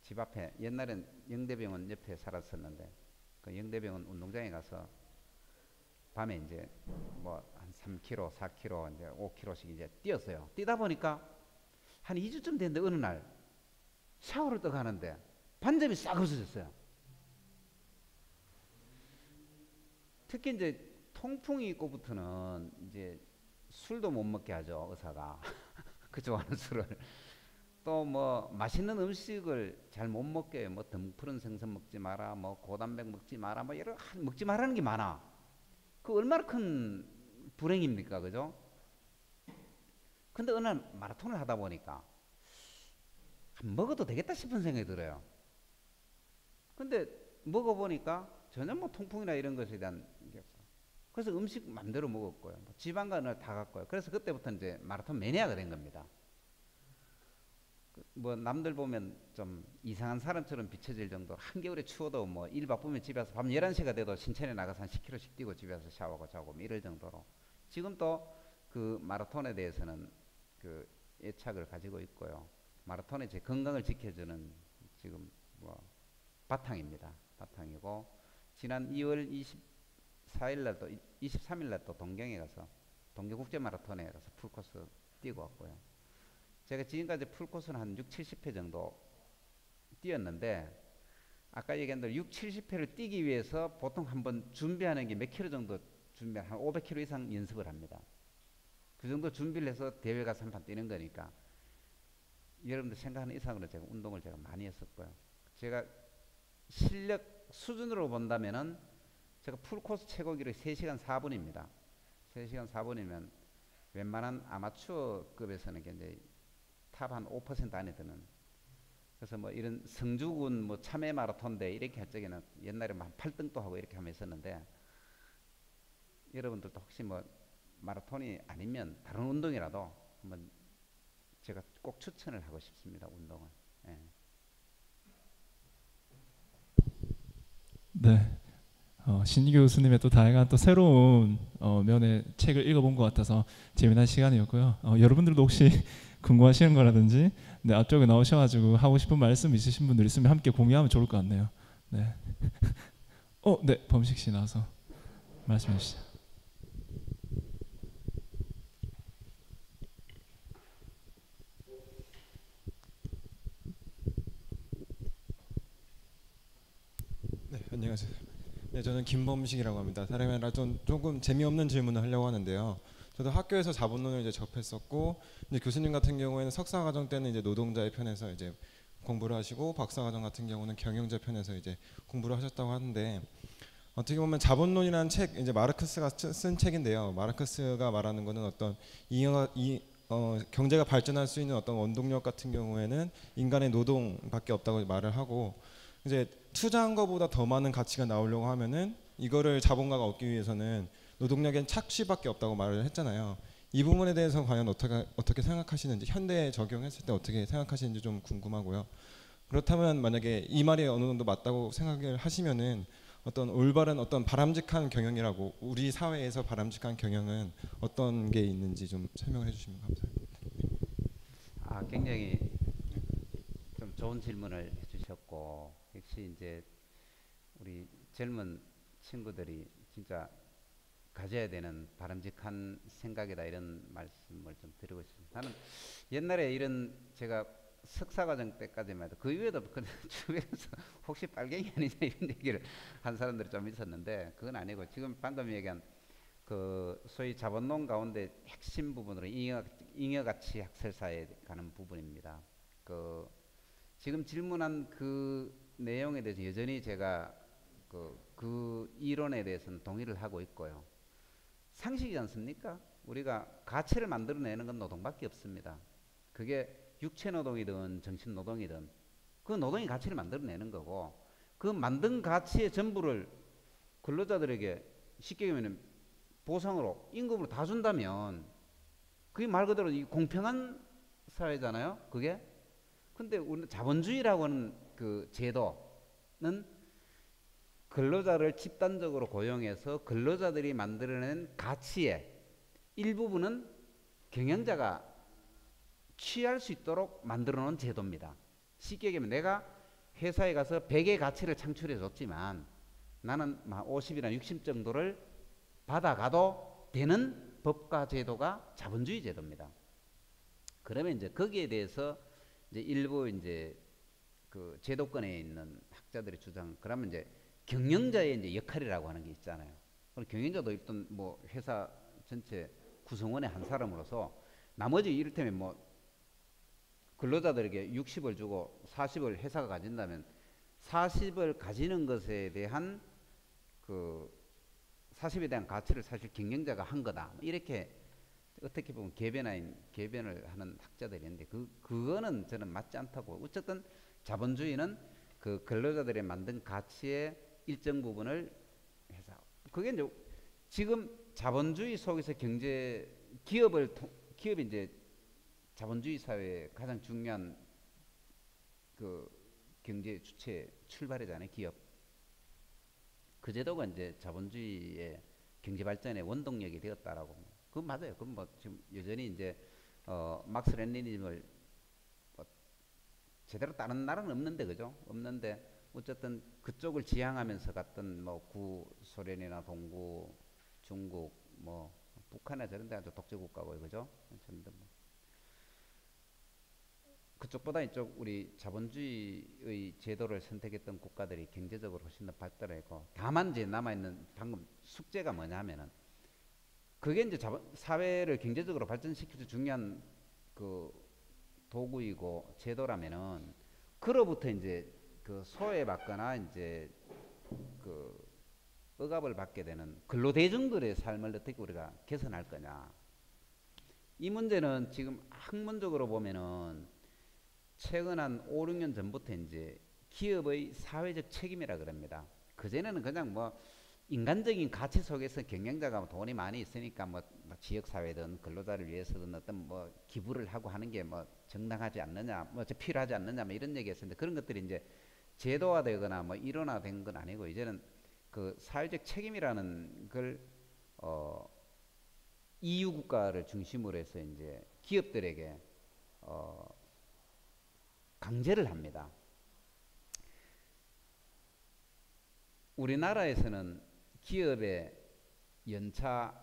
집 앞에 옛날엔 영대병원 옆에 살았었는데 그 영대병원 운동장에 가서 밤에 이제 뭐 한 3km, 4km, 이제 5km씩 이제 뛰었어요. 뛰다 보니까 한 2주쯤 됐는데 어느 날 샤워를 떠 가는데 반점이 싹 없어졌어요. 특히 이제 통풍이 있고부터는 이제 술도 못 먹게 하죠, 의사가. 그 좋아하는 술을. 또 뭐 맛있는 음식을 잘 못 먹게 해요. 뭐 등푸른 생선 먹지 마라, 뭐 고단백 먹지 마라, 뭐 여러 먹지 말라는 게 많아. 그 얼마나 큰 불행입니까, 그죠? 근데 어느 날 마라톤을 하다 보니까 먹어도 되겠다 싶은 생각이 들어요. 근데 먹어보니까 전혀 뭐 통풍이나 이런 것에 대한 게 없어요. 그래서 음식 맘대로 먹었고요. 뭐 지방간을 다 갔고요. 그래서 그때부터 이제 마라톤 매니아가 된 겁니다. 뭐 남들 보면 좀 이상한 사람처럼 비춰질 정도로 한겨울에 추워도 뭐 일 바쁘면 집에 와서 밤 11시가 돼도 신천에 나가서 한 10km씩 뛰고 집에 와서 샤워하고 자고 뭐 이럴 정도로 지금 또 그 마라톤에 대해서는 그 애착을 가지고 있고요. 마라톤의 제 건강을 지켜주는 지금 뭐 바탕입니다. 바탕이고 지난 2월 24일 날 또 23일 날 또 동경에 가서 동경 국제 마라톤에 가서 풀코스 뛰고 왔고요. 제가 지금까지 풀코스는 한 6, 70회 정도 뛰었는데 아까 얘기한 대로 6, 70회를 뛰기 위해서 보통 한번 준비하는 게 몇 킬로 정도 준비한 한 500킬로 이상 연습을 합니다. 그 정도 준비를 해서 대회 가서 한 판 뛰는 거니까 여러분들 생각하는 이상으로 제가 운동을 제가 많이 했었고요. 제가 실력 수준으로 본다면은 제가 풀코스 최고 기록이 3시간 4분입니다. 3시간 4분이면 웬만한 아마추어급에서는 굉장히 탑 한 5% 안에 드는. 그래서 뭐 이런 성주군 뭐 참외 마라톤대 이렇게 할 적에는 옛날에 한 8등도 하고 이렇게 하면 있었는데 여러분들도 혹시 뭐 마라톤이 아니면 다른 운동이라도 한번 제가 꼭 추천을 하고 싶습니다. 운동을. 예. 네. 신익규 교수님의 또 다양한 또 새로운 면의 책을 읽어본 것 같아서 재미난 시간이었고요. 여러분들도 혹시 궁금하시는 거라든지 네, 앞쪽에 나오셔가지고 하고 싶은 말씀 있으신 분들 있으면 함께 공유하면 좋을 것 같네요. 네. 네, 범식 씨 나와서 말씀해 주시죠. 네, 안녕하세요. 네, 저는 김범식이라고 합니다. 다름이 아니라 조금 재미없는 질문을 하려고 하는데요. 저도 학교에서 자본론을 이제 접했었고, 이제 교수님 같은 경우에는 석사과정 때는 이제 노동자의 편에서 이제 공부를 하시고, 박사과정 같은 경우는 경영자 편에서 이제 공부를 하셨다고 하는데, 어떻게 보면 자본론이라는 책, 이제 마르크스가 쓴 책인데요. 마르크스가 말하는 거는 어떤 경제가 발전할 수 있는 어떤 원동력 같은 경우에는 인간의 노동밖에 없다고 말을 하고, 이제 투자한 것보다 더 많은 가치가 나오려고 하면은 이거를 자본가가 얻기 위해서는 노동력엔 착취밖에 없다고 말을 했잖아요. 이 부분에 대해서 과연 어떻게 생각하시는지, 현대에 적용했을 때 어떻게 생각하시는지 좀 궁금하고요. 그렇다면 만약에 이 말이 어느 정도 맞다고 생각을 하시면은 어떤 올바른 어떤 바람직한 경영이라고, 우리 사회에서 바람직한 경영은 어떤 게 있는지 좀 설명을 해주시면 감사합니다. 굉장히 좀 좋은 질문을 해주셨고 역시 이제 우리 젊은 친구들이 진짜 가져야 되는 바람직한 생각이다 이런 말씀을 좀 드리고 싶습니다. 나는 옛날에 이런 제가 석사과정 때까지만 해도 그 이후에도 주변에서 혹시 빨갱이 아니냐 이런 얘기를 한 사람들이 좀 있었는데 그건 아니고 지금 방금 얘기한 그 소위 자본론 가운데 핵심 부분으로 잉여가치 학설사에 가는 부분입니다. 그 지금 질문한 그 내용에 대해서 여전히 제가 그 이론에 대해서는 동의를 하고 있고요. 상식이지 않습니까? 우리가 가치를 만들어내는 건 노동밖에 없습니다. 그게 육체 노동이든 정신 노동이든 그 노동이 가치를 만들어내는 거고 그 만든 가치의 전부를 근로자들에게 쉽게 얘기하면 보상으로 임금으로 다 준다면 그게 말 그대로 이 공평한 사회잖아요. 그게 근데 우리는 자본주의라고 하는 그 제도는 근로자를 집단적으로 고용해서 근로자들이 만들어낸 가치의 일부분은 경영자가 취할 수 있도록 만들어 놓은 제도입니다. 쉽게 얘기하면 내가 회사에 가서 100의 가치를 창출해 줬지만 나는 50이나 60 정도를 받아가도 되는 법과 제도가 자본주의 제도입니다. 그러면 이제 거기에 대해서 이제 일부 이제 그 제도권에 있는 학자들의 주장, 그러면 이제 경영자의 이제 역할이라고 하는 게 있잖아요. 그럼 경영자도 일단 뭐 회사 전체 구성원의 한 사람으로서 나머지 이를테면 뭐 근로자들에게 60을 주고 40을 회사가 가진다면 40을 가지는 것에 대한 그 40에 대한 가치를 사실 경영자가 한 거다. 이렇게 어떻게 보면 개변을 하는 학자들이 있는데 그거는 저는 맞지 않다고. 어쨌든 자본주의는 그 근로자들이 만든 가치의 일정 부분을 해서 그게 이제 지금 자본주의 속에서 기업이 이제 자본주의 사회의 가장 중요한 그 경제 주체 출발이잖아요. 기업. 그 제도가 이제 자본주의의 경제 발전의 원동력이 되었다라고. 그건 맞아요. 그건 뭐 지금 여전히 이제 막스 레니즘을 뭐 제대로 다른 나라는 없는데, 그죠? 없는데 어쨌든 그쪽을 지향하면서 갔던 뭐 구소련이나 동구, 중국, 뭐 북한이나 저런 데 아주 독재 국가고, 그죠? 뭐 그쪽보다 이쪽 우리 자본주의의 제도를 선택했던 국가들이 경제적으로 훨씬 더 발달했고, 다만 이제 남아있는 방금 숙제가 뭐냐면은 그게 이제 사회를 경제적으로 발전시킬 때 중요한 그 도구이고 제도라면은 그로부터 이제 그 소외받거나 이제 그 억압을 받게 되는 근로대중들의 삶을 어떻게 우리가 개선할 거냐. 이 문제는 지금 학문적으로 보면은 최근 한 5, 6년 전부터 이제 기업의 사회적 책임이라 그럽니다. 그전에는 그냥 뭐 인간적인 가치 속에서 경영자가 돈이 많이 있으니까 뭐 지역사회든 근로자를 위해서든 어떤 뭐 기부를 하고 하는 게 뭐 정당하지 않느냐, 뭐 필요하지 않느냐, 뭐 이런 얘기했었는데 그런 것들이 이제 제도화되거나 뭐 일원화된 건 아니고 이제는 그 사회적 책임이라는 걸 EU 국가를 중심으로 해서 이제 기업들에게 강제를 합니다. 우리나라에서는 기업의 연차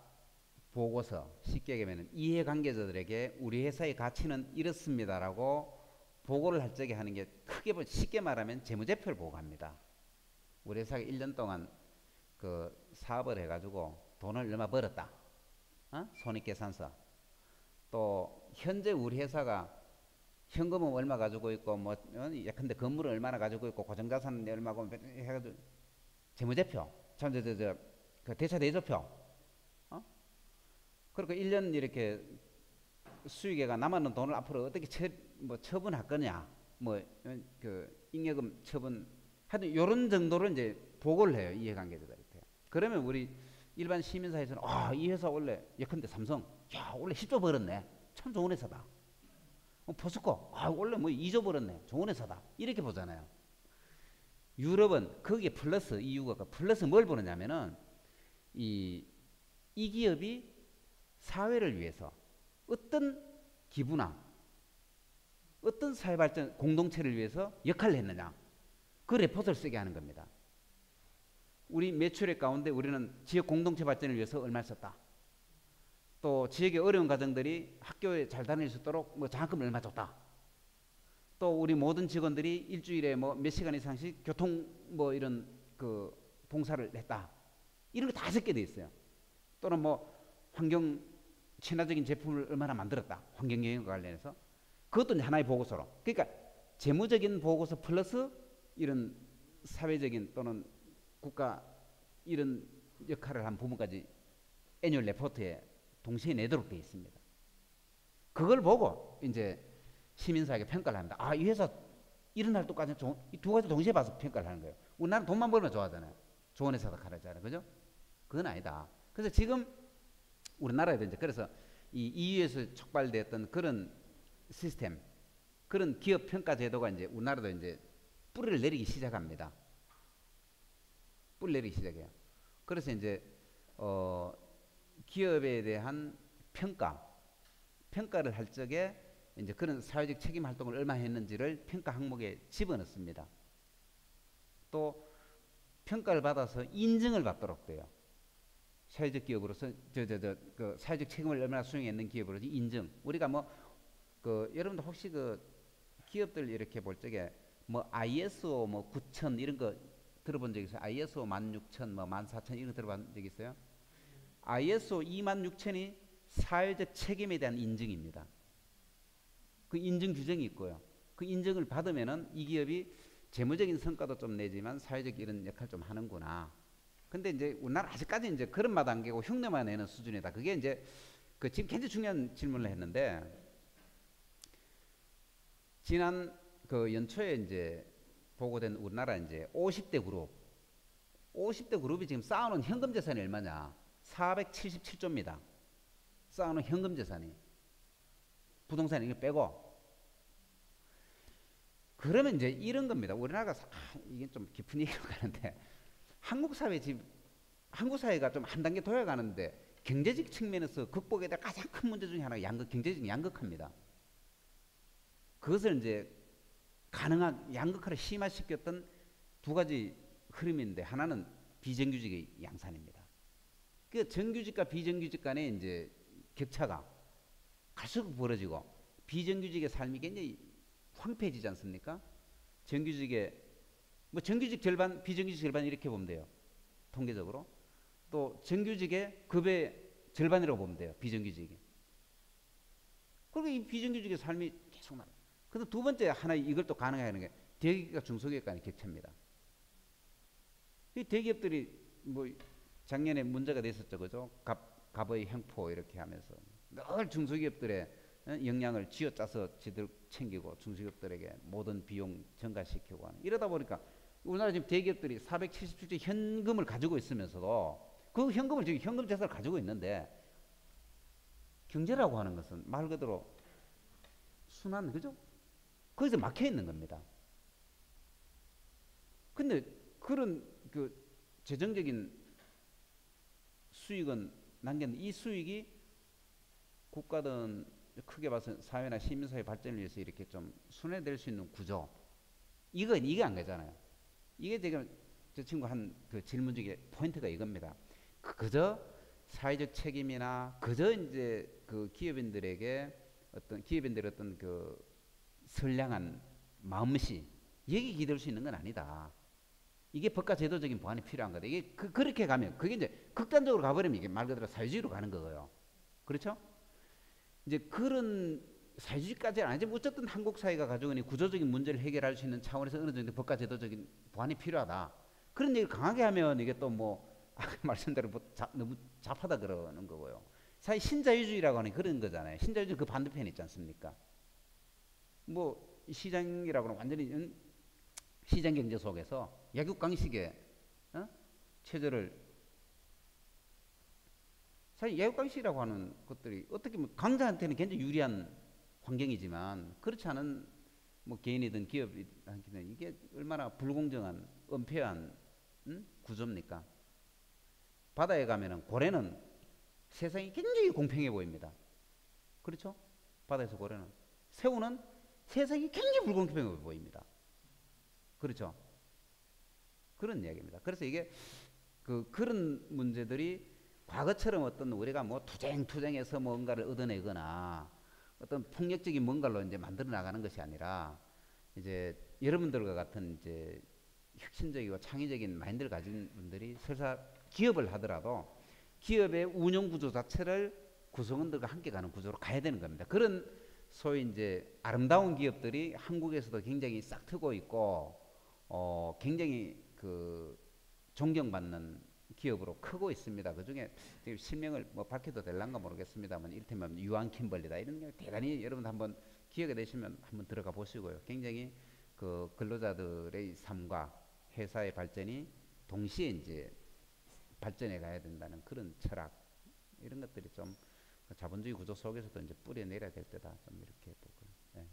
보고서, 쉽게 얘기하면 이해관계자들에게 우리 회사의 가치는 이렇습니다라고 보고를 할 적에 하는 게 크게 쉽게 말하면 재무제표를 보고합니다. 우리 회사가 1년 동안 그 사업을 해가지고 돈을 얼마 벌었다. 손익계산서. 또 현재 우리 회사가 현금은 얼마 가지고 있고 뭐 예컨대 건물은 얼마나 가지고 있고 고정자산은 얼마고 해가지고 재무제표, 그 대차대조표. 그리고 1년 이렇게 수익에가 남았는 돈을 앞으로 어떻게 처분할 거냐, 뭐 그 잉여금 처분, 하여튼 이런 정도로 이제 보고를 해요, 이해관계자들한테. 그러면 우리 일반 시민사회에서는 이 회사 원래 예컨대 삼성, 원래 10조 벌었네, 참 좋은 회사다. 포스코, 원래 뭐 2조 벌었네, 좋은 회사다. 이렇게 보잖아요. 유럽은 거기에 플러스, EU가 플러스 뭘 보느냐면은 이 기업이 사회를 위해서 어떤 기부나 어떤 사회발전 공동체를 위해서 역할을 했느냐, 그 레포트를 쓰게 하는 겁니다. 우리 매출액 가운데 우리는 지역 공동체 발전을 위해서 얼마를 썼다. 또 지역의 어려운 가정들이 학교에 잘 다닐 수 있도록 뭐 장학금을 얼마 줬다. 또 우리 모든 직원들이 일주일에 뭐 몇 시간 이상씩 교통 뭐 이런 그 봉사를 했다. 이런 거 다 적게 돼 있어요. 또는 뭐 환경 친화적인 제품을 얼마나 만들었다. 환경 영역과 관련해서. 그것도 하나의 보고서로. 그러니까 재무적인 보고서 플러스 이런 사회적인 또는 국가 이런 역할을 한 부분까지 애뉴얼 레포트에 동시에 내도록 되어 있습니다. 그걸 보고 이제 시민사회가 평가를 합니다. 이 회사 이런 활동까지 이 두 가지 동시에 봐서 평가를 하는 거예요. 우리나라는 돈만 벌면 좋아하잖아요. 좋은 회사다 가르잖아요. 그죠? 그건 아니다. 그래서 지금 우리나라에도 이제 그래서 이 EU에서 촉발되었던 그런 시스템, 그런 기업 평가 제도가 이제 우리나라도 이제 뿌리를 내리기 시작합니다. 뿌리 내리기 시작해요. 그래서 이제 기업에 대한 평가를 할 적에 이제 그런 사회적 책임 활동을 얼마 했는지를 평가 항목에 집어넣습니다. 또 평가를 받아서 인증을 받도록 돼요. 사회적 기업으로서 그 사회적 책임을 얼마나 수행했는 기업으로서 인증. 우리가 뭐 그 여러분들 혹시 그 기업들 이렇게 볼 적에 뭐 ISO 뭐 9000 이런 거 들어본 적 있어요? ISO 16000 뭐 14000 이런 거 들어본 적 있어요? ISO 26000이 사회적 책임에 대한 인증입니다. 그 인증 규정이 있고요. 그 인증을 받으면은 이 기업이 재무적인 성과도 좀 내지만 사회적 이런 역할 좀 하는구나. 근데 이제 우리나라 아직까지 이제 그런 맛 안 개고 흉내만 내는 수준이다. 그게 이제 그 지금 굉장히 중요한 질문을 했는데 지난 그 연초에 이제 보고된 우리나라 이제 50대 그룹이 지금 쌓아놓은 현금 재산이 얼마냐? 477조입니다. 쌓아놓은 현금 재산이 부동산 이거 빼고. 그러면 이제 이런 겁니다. 우리나라가 이게 좀 깊은 얘기로 가는데 한국 사회가 좀 한 단계 도약하는데 경제적 측면에서 극복에 대한 가장 큰 문제 중에 하나가 경제적 양극화입니다. 그것을 이제 양극화를 심화시켰던 두 가지 흐름인데 하나는 비정규직의 양산입니다. 그 정규직과 비정규직 간의 이제 격차가 갈수록 벌어지고 비정규직의 삶이 굉장히 황폐해지지 않습니까? 정규직의 뭐 정규직 절반, 비정규직 절반 이렇게 보면 돼요. 통계적으로. 또 정규직의 급의 절반이라고 보면 돼요. 비정규직이. 그리고 이 비정규직의 삶이 계속 나요. 근데 두 번째 하나 이걸 또 가능하게 하는 게 대기업과 중소기업 간의 격차입니다. 이 대기업들이 뭐 작년에 문제가 됐었죠, 그죠? 갑의 횡포 이렇게 하면서 늘 중소기업들의 역량을 쥐어짜서 지들 챙기고 중소기업들에게 모든 비용 전가시키고 하는 이러다 보니까 우리나라 지금 대기업들이 477조 현금을 가지고 있으면서도 그 현금을 지금 현금 재산을 가지고 있는데 경제라고 하는 것은 말 그대로 순환 그죠? 거기서 막혀 있는 겁니다. 근데 그런 그 재정적인 수익은 남겼는데 이 수익이 국가든 크게 봐서 사회나 시민사회 발전을 위해서 이렇게 좀 순회될 수 있는 구조 이게 안 되잖아요. 이게 지금 저 친구 한 그 질문 중에 포인트가 이겁니다. 그저 사회적 책임이나 그저 이제 그 기업인들의 어떤 그 선량한 마음씨 여기 기댈 수 있는 건 아니다. 이게 법과 제도적인 보완이 필요한 거다. 이게 그렇게 가면 그게 이제 극단적으로 가버리면 이게 말 그대로 사회주의로 가는 거예요. 그렇죠? 이제 그런 사회주의까지는 아니지만 어쨌든 한국 사회가 가지고 있는 구조적인 문제를 해결할 수 있는 차원에서 어느 정도 법과 제도적인 보완이 필요하다. 그런 얘기를 강하게 하면 이게 또 뭐 아까 말씀대로 너무 잡하다 그러는 거고요. 사회 신자유주의라고 하는 그런 거잖아요. 신자유주의 그 반대편이 있지 않습니까? 뭐 시장이라고 하는 완전히 시장 경제 속에서 약육강식의 체제를 사실 약육강식이라고 하는 것들이 어떻게 보면 강자한테는 굉장히 유리한 환경이지만 그렇지 않은 뭐 개인이든 기업이든 이게 얼마나 불공정한 은폐한 구조입니까? 바다에 가면은 고래는 세상이 굉장히 공평해 보입니다. 그렇죠? 바다에서 고래는 새우는 세상이 굉장히 불공평해 보입니다. 그렇죠? 그런 이야기입니다. 그래서 이게 그런 문제들이 과거처럼 어떤 우리가 뭐 투쟁해서 뭔가를 얻어내거나 어떤 폭력적인 뭔가로 이제 만들어 나가는 것이 아니라 이제 여러분들과 같은 이제 혁신적이고 창의적인 마인드를 가진 분들이 설사 기업을 하더라도 기업의 운영 구조 자체를 구성원들과 함께 가는 구조로 가야 되는 겁니다. 그런 소위 이제 아름다운 기업들이 한국에서도 굉장히 싹 트고 있고 굉장히 그 존경받는 기업으로 크고 있습니다. 그 중에 실명을 뭐 밝혀도 될란가 모르겠습니다만 이를테면 유한 킴벌리다 이런 게 대단히 여러분 한번 기회가 되시면 한번 들어가 보시고요. 굉장히 그 근로자들의 삶과 회사의 발전이 동시에 이제 발전해 가야 된다는 그런 철학 이런 것들이 좀 자본주의 구조 속에서도 이제 뿌려내려야 될 때다 좀 이렇게 보고요. 네.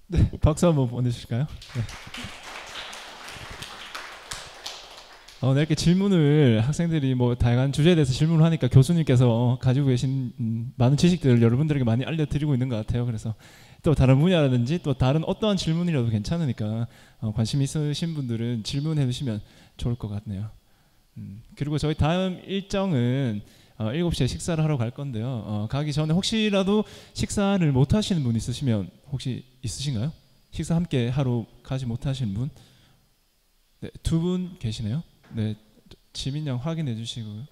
네, 박수 한번 보내주실까요? 네. 네, 이렇게 질문을 학생들이 뭐 다양한 주제에 대해서 질문을 하니까 교수님께서 가지고 계신 많은 지식들을 여러분들에게 많이 알려드리고 있는 것 같아요. 그래서 또 다른 분야라든지 또 다른 어떠한 질문이라도 괜찮으니까 관심 있으신 분들은 질문해 주시면 좋을 것 같네요. 그리고 저희 다음 일정은 7시에 식사를 하러 갈 건데요. 가기 전에 혹시라도 식사를 못 하시는 분 있으시면 혹시 있으신가요? 식사 함께 하러 가지 못하시는 분? 네, 2분 계시네요. 네, 지민양 확인해 주시고요.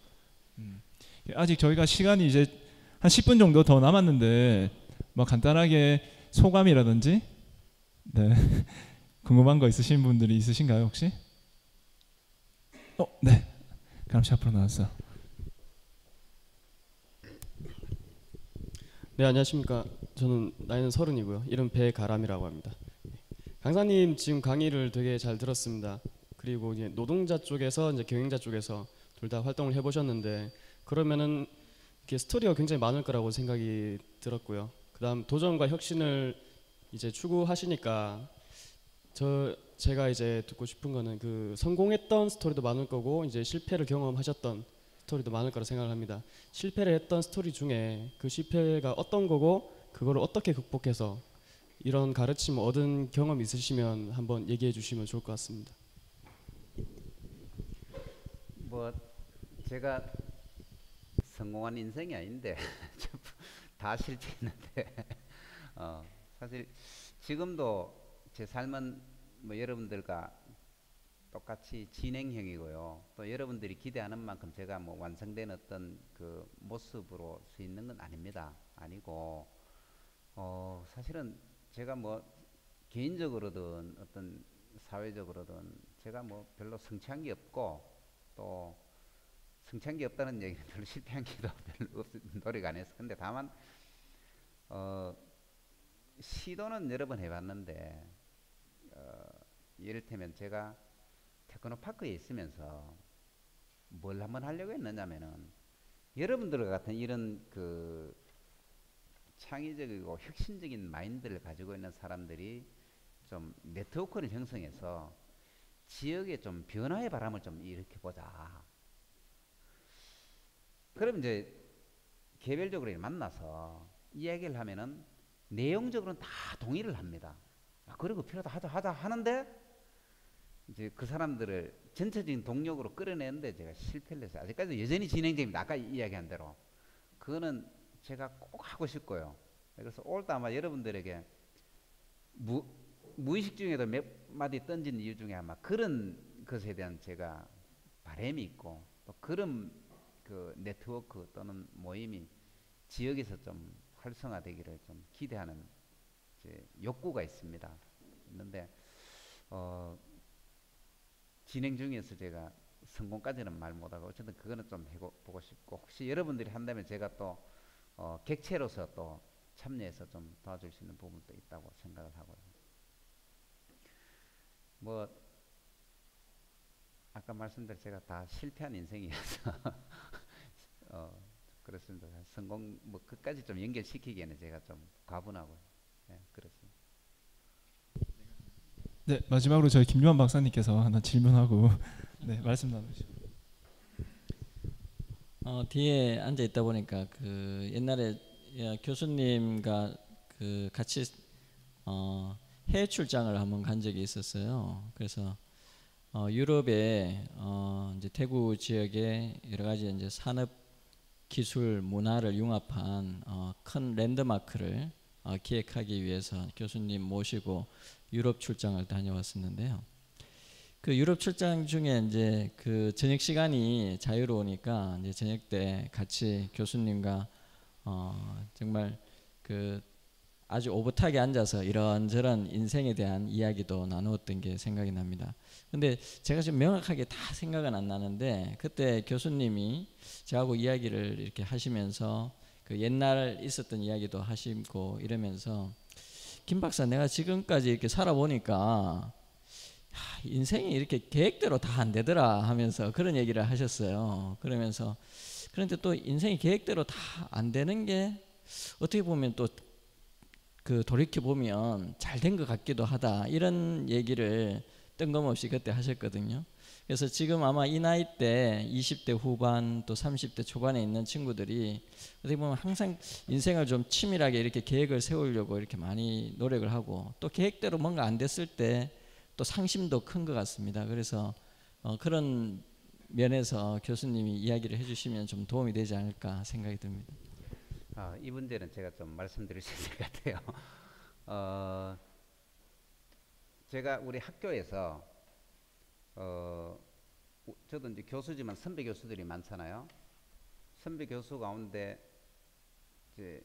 아직 저희가 시간이 이제 한 10분 정도 더 남았는데 뭐 간단하게 소감이라든지 네 궁금한 거 있으신 분들이 있으신가요 혹시? 네, 감시 앞으로 나왔어. 네, 안녕하십니까. 저는 나이는 30이고요. 이름 배가람이라고 합니다. 강사님 지금 강의를 되게 잘 들었습니다. 그리고 이제 노동자 쪽에서 이제 경영자 쪽에서 둘 다 활동을 해보셨는데 그러면은 이렇게 스토리가 굉장히 많을 거라고 생각이 들었고요. 그다음 도전과 혁신을 이제 추구하시니까 제가 이제 듣고 싶은 거는 그 성공했던 스토리도 많을 거고 이제 실패를 경험하셨던 스토리도 많을 거라 생각을 합니다. 실패를 했던 스토리 중에 그 실패가 어떤 거고 그거를 어떻게 극복해서 이런 가르침을 얻은 경험 있으시면 한번 얘기해 주시면 좋을 것 같습니다. 뭐 제가 성공한 인생이 아닌데 다 실패했는데 사실 지금도 제 삶은 뭐 여러분들과 똑같이 진행형이고요. 또 여러분들이 기대하는 만큼 제가 뭐 완성된 어떤 그 모습으로 서 있는 건 아닙니다. 아니고 사실은 제가 뭐 개인적으로든 어떤 사회적으로든 제가 뭐 별로 성취한 게 없고 또 성취한 게 없다는 얘기는 별로 실패한 게도 별로 노력 안 했어. 근데 다만 시도는 여러 번 해봤는데 이를테면 제가 테크노파크에 있으면서 뭘 한번 하려고 했느냐면은 여러분들과 같은 이런 그 창의적이고 혁신적인 마인드를 가지고 있는 사람들이 좀 네트워크를 형성해서 지역에 좀 변화의 바람을 좀 일으켜보자. 그럼 이제 개별적으로 만나서 이야기를 하면은 내용적으로는 다 동의를 합니다. 그리고 필요하다 하자 하는데 이제 그 사람들을 전체적인 동력으로 끌어내는데 제가 실패를 했어요. 아직까지 여전히 진행 중입니다. 아까 이야기한 대로. 그거는 제가 꼭 하고 싶고요. 그래서 오늘 아마 여러분들에게 무의식 중에도 몇 마디 던진 이유 중에 아마 그런 것에 대한 제가 바람이 있고 또 그런 그 네트워크 또는 모임이 지역에서 좀 활성화되기를 좀 기대하는 이제 욕구가 있습니다. 있는데 진행 중에서 제가 성공까지는 말 못하고 어쨌든 그거는 좀 해보고 싶고 혹시 여러분들이 한다면 제가 또 객체로서 또 참여해서 좀 도와줄 수 있는 부분도 있다고 생각을 하고요. 뭐 아까 말씀드린 제가 다 실패한 인생이어서 그렇습니다. 성공 뭐 끝까지 좀 연결시키기에는 제가 좀 과분하고요. 네, 그렇습니다. 네, 마지막으로 저희 김요한 박사님께서 하나 질문하고 네, 말씀 나누시죠. 뒤에 앉아 있다 보니까 그 옛날에 교수님과 그 같이 해외 출장을 한번 간 적이 있었어요. 그래서 유럽의 이제 대구 지역의 여러 가지 이제 산업 기술 문화를 융합한 큰 랜드마크를 기획하기 위해서 교수님 모시고 유럽 출장을 다녀왔었는데요. 그 유럽 출장 중에 이제 그 저녁 시간이 자유로우니까 이제 저녁 때 같이 교수님과 정말 그 아주 오붓하게 앉아서 이런저런 인생에 대한 이야기도 나누었던 게 생각이 납니다. 근데 제가 지금 명확하게 다 생각은 안 나는데 그때 교수님이 저하고 이야기를 이렇게 하시면서 그 옛날 있었던 이야기도 하시고 이러면서 김 박사 내가 지금까지 이렇게 살아보니까 인생이 이렇게 계획대로 다 안 되더라 하면서 그런 얘기를 하셨어요. 그러면서 그런데 또 인생이 계획대로 다 안 되는 게 어떻게 보면 또 그 돌이켜 보면 잘 된 것 같기도 하다 이런 얘기를 뜬금없이 그때 하셨거든요. 그래서 지금 아마 이 나이 때 20대 후반 또 30대 초반에 있는 친구들이 어떻게 보면 항상 인생을 좀 치밀하게 이렇게 계획을 세우려고 이렇게 많이 노력을 하고 또 계획대로 뭔가 안 됐을 때 또 상심도 큰 것 같습니다. 그래서 그런 면에서 교수님이 이야기를 해주시면 좀 도움이 되지 않을까 생각이 듭니다. 이 문제는 제가 좀 말씀드릴 수 있을 것 같아요. 제가 우리 학교에서 저도 이제 교수지만 선배 교수들이 많잖아요. 선배 교수 가운데 이제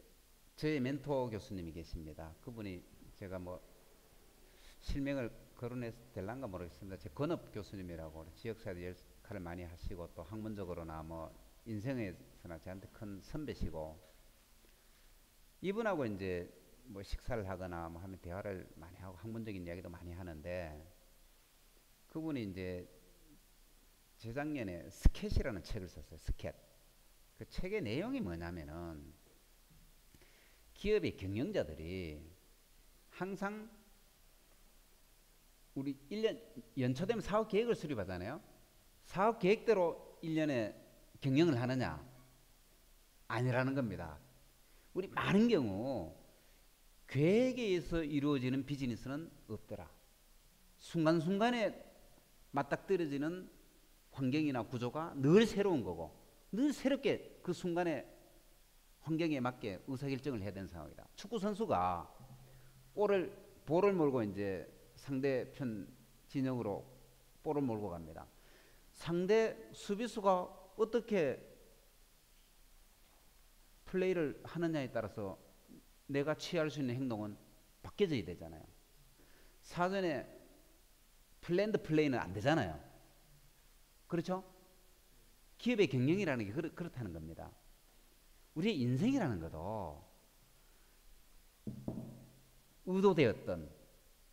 저의 멘토 교수님이 계십니다. 그분이 제가 뭐 실명을 거론해서 될란가 모르겠습니다. 제 건업 교수님이라고 지역사회 역할을 많이 하시고 또 학문적으로나 뭐 인생에서나 저한테 큰 선배시고, 이분하고 이제 뭐 식사를 하거나 뭐 하면 대화를 많이 하고 학문적인 이야기도 많이 하는데, 그분이 이제 재작년에 스캣이라는 책을 썼어요. 스캣. 그 책의 내용이 뭐냐면은 기업의 경영자들이 항상 우리 1년 연초되면 사업 계획을 수립하잖아요. 사업 계획대로 1년에 경영을 하느냐? 아니라는 겁니다. 우리 많은 경우 계획에 의해서 이루어지는 비즈니스는 없더라. 순간순간에 맞닥뜨려지는 환경이나 구조가 늘 새로운 거고, 늘 새롭게 그 순간에 환경에 맞게 의사결정을 해야 되는 상황이다. 축구 선수가 볼을 몰고 이제 상대편 진영으로 볼을 몰고 갑니다. 상대 수비수가 어떻게 플레이를 하느냐에 따라서 내가 취할 수 있는 행동은 바뀌어져야 되잖아요. 사전에 플랜드 플레이는 안 되잖아요. 그렇죠? 기업의 경영이라는 게 그렇다는 겁니다. 우리의 인생이라는 것도 의도되었던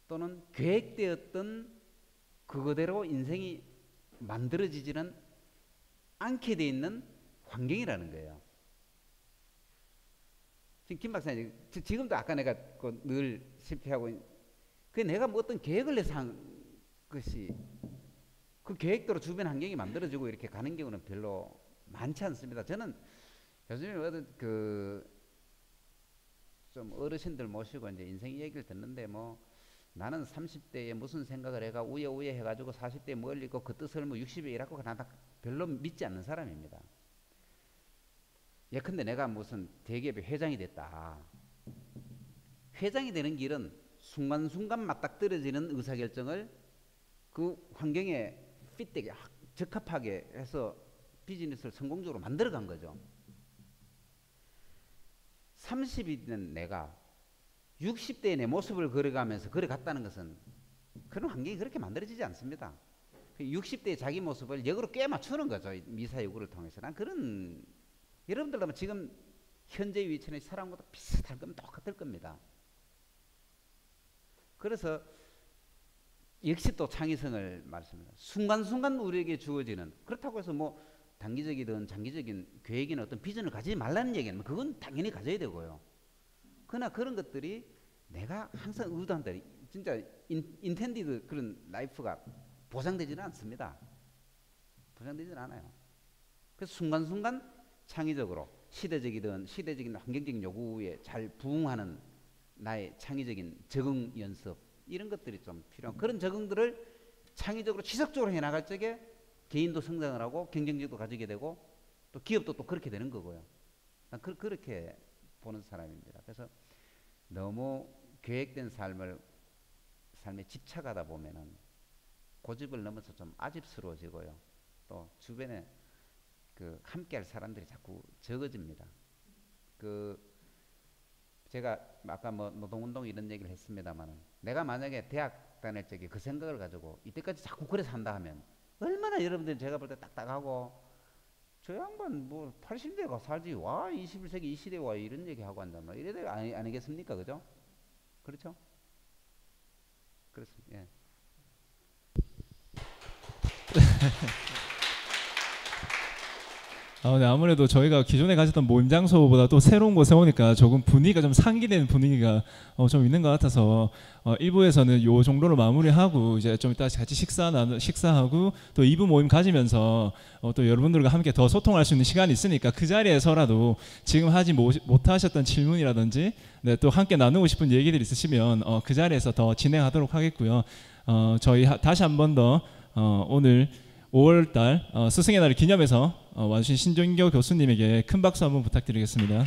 또는 계획되었던 그거대로 인생이 만들어지지는 않게 돼 있는 환경이라는 거예요. 지금 김 박사님, 지금도 아까 내가 늘 실패하고, 그 내가 뭐 어떤 계획을 내서 한 것이 그 계획대로 주변 환경이 만들어지고 이렇게 가는 경우는 별로 많지 않습니다. 저는 교수님 좀 어르신들 모시고 이제 인생 얘기를 듣는데, 뭐 나는 30대에 무슨 생각을 해가 우여우여 해가지고 40대에 뭘 읽고 그 뜻을 뭐 60에 일하고 나 별로 믿지 않는 사람입니다. 예컨대 내가 무슨 대기업의 회장이 됐다. 회장이 되는 길은 순간순간 맞닥뜨려지는 의사결정을 그 환경에 핏되게 적합하게 해서 비즈니스를 성공적으로 만들어간 거죠. 30이 된 내가 60대의 내 모습을 그려가면서 그려갔다는 것은 그런 환경이 그렇게 만들어지지 않습니다. 60대의 자기 모습을 역으로 꽤 맞추는 거죠. 미사여구를 통해서. 난 그런, 여러분들도 지금 현재 위치는 사람보다 비슷할 겁니다. 똑같을 겁니다. 그래서 역시 또 창의성을 말씀합니다. 순간순간 우리에게 주어지는, 그렇다고 해서 뭐 단기적이든 장기적인 계획이나 어떤 비전을 가지지 말라는 얘기는 그건 당연히 가져야 되고요. 그러나 그런 것들이 내가 항상 의도한다, 진짜 인텐디드 그런 라이프가 보장되지는 않습니다. 보장되지는 않아요. 그래서 순간순간 창의적으로 시대적이든 시대적인 환경적인 요구에 잘 부응하는 나의 창의적인 적응 연습, 이런 것들이 좀 필요한, 그런 적응들을 창의적으로 지속적으로 해나갈 적에 개인도 성장을 하고 경쟁력도 가지게 되고 또 기업도 또 그렇게 되는 거고요. 난 그렇게 보는 사람입니다. 그래서 너무 계획된 삶에 집착하다 보면은 고집을 넘어서 좀 아집스러워지고요. 또 주변에 그 함께할 사람들이 자꾸 적어집니다. 제가 아까 뭐 노동운동 이런 얘기를 했습니다만은, 내가 만약에 대학 다닐 적에 그 생각을 가지고 이때까지 자꾸 그래 산다 하면 얼마나 여러분들이 제가 볼 때 딱딱하고, 저 양반 뭐 80대 가 살지, 와 21세기 이 시대에 와 이런 얘기 하고 한단 말이야. 이래 되가 아니겠습니까? 그죠? 그렇죠? 그렇습니다. 예. 네, 아무래도 저희가 기존에 가졌던 모임 장소보다 또 새로운 곳에 오니까 조금 분위기가 좀 상기되는 분위기가 좀 있는 것 같아서 1부에서는 요 정도로 마무리하고 이제 좀 이따 같이 식사하고 또 2부 모임 가지면서 또 여러분들과 함께 더 소통할 수 있는 시간이 있으니까 그 자리에서라도 지금 하지 못하셨던 질문이라든지 또 함께 나누고 싶은 얘기들 있으시면 그 자리에서 더 진행하도록 하겠고요. 저희 다시 한 번 더 오늘 5월달 스승의 날을 기념해서 와주신 신종교 교수님에게 큰 박수 한번 부탁드리겠습니다.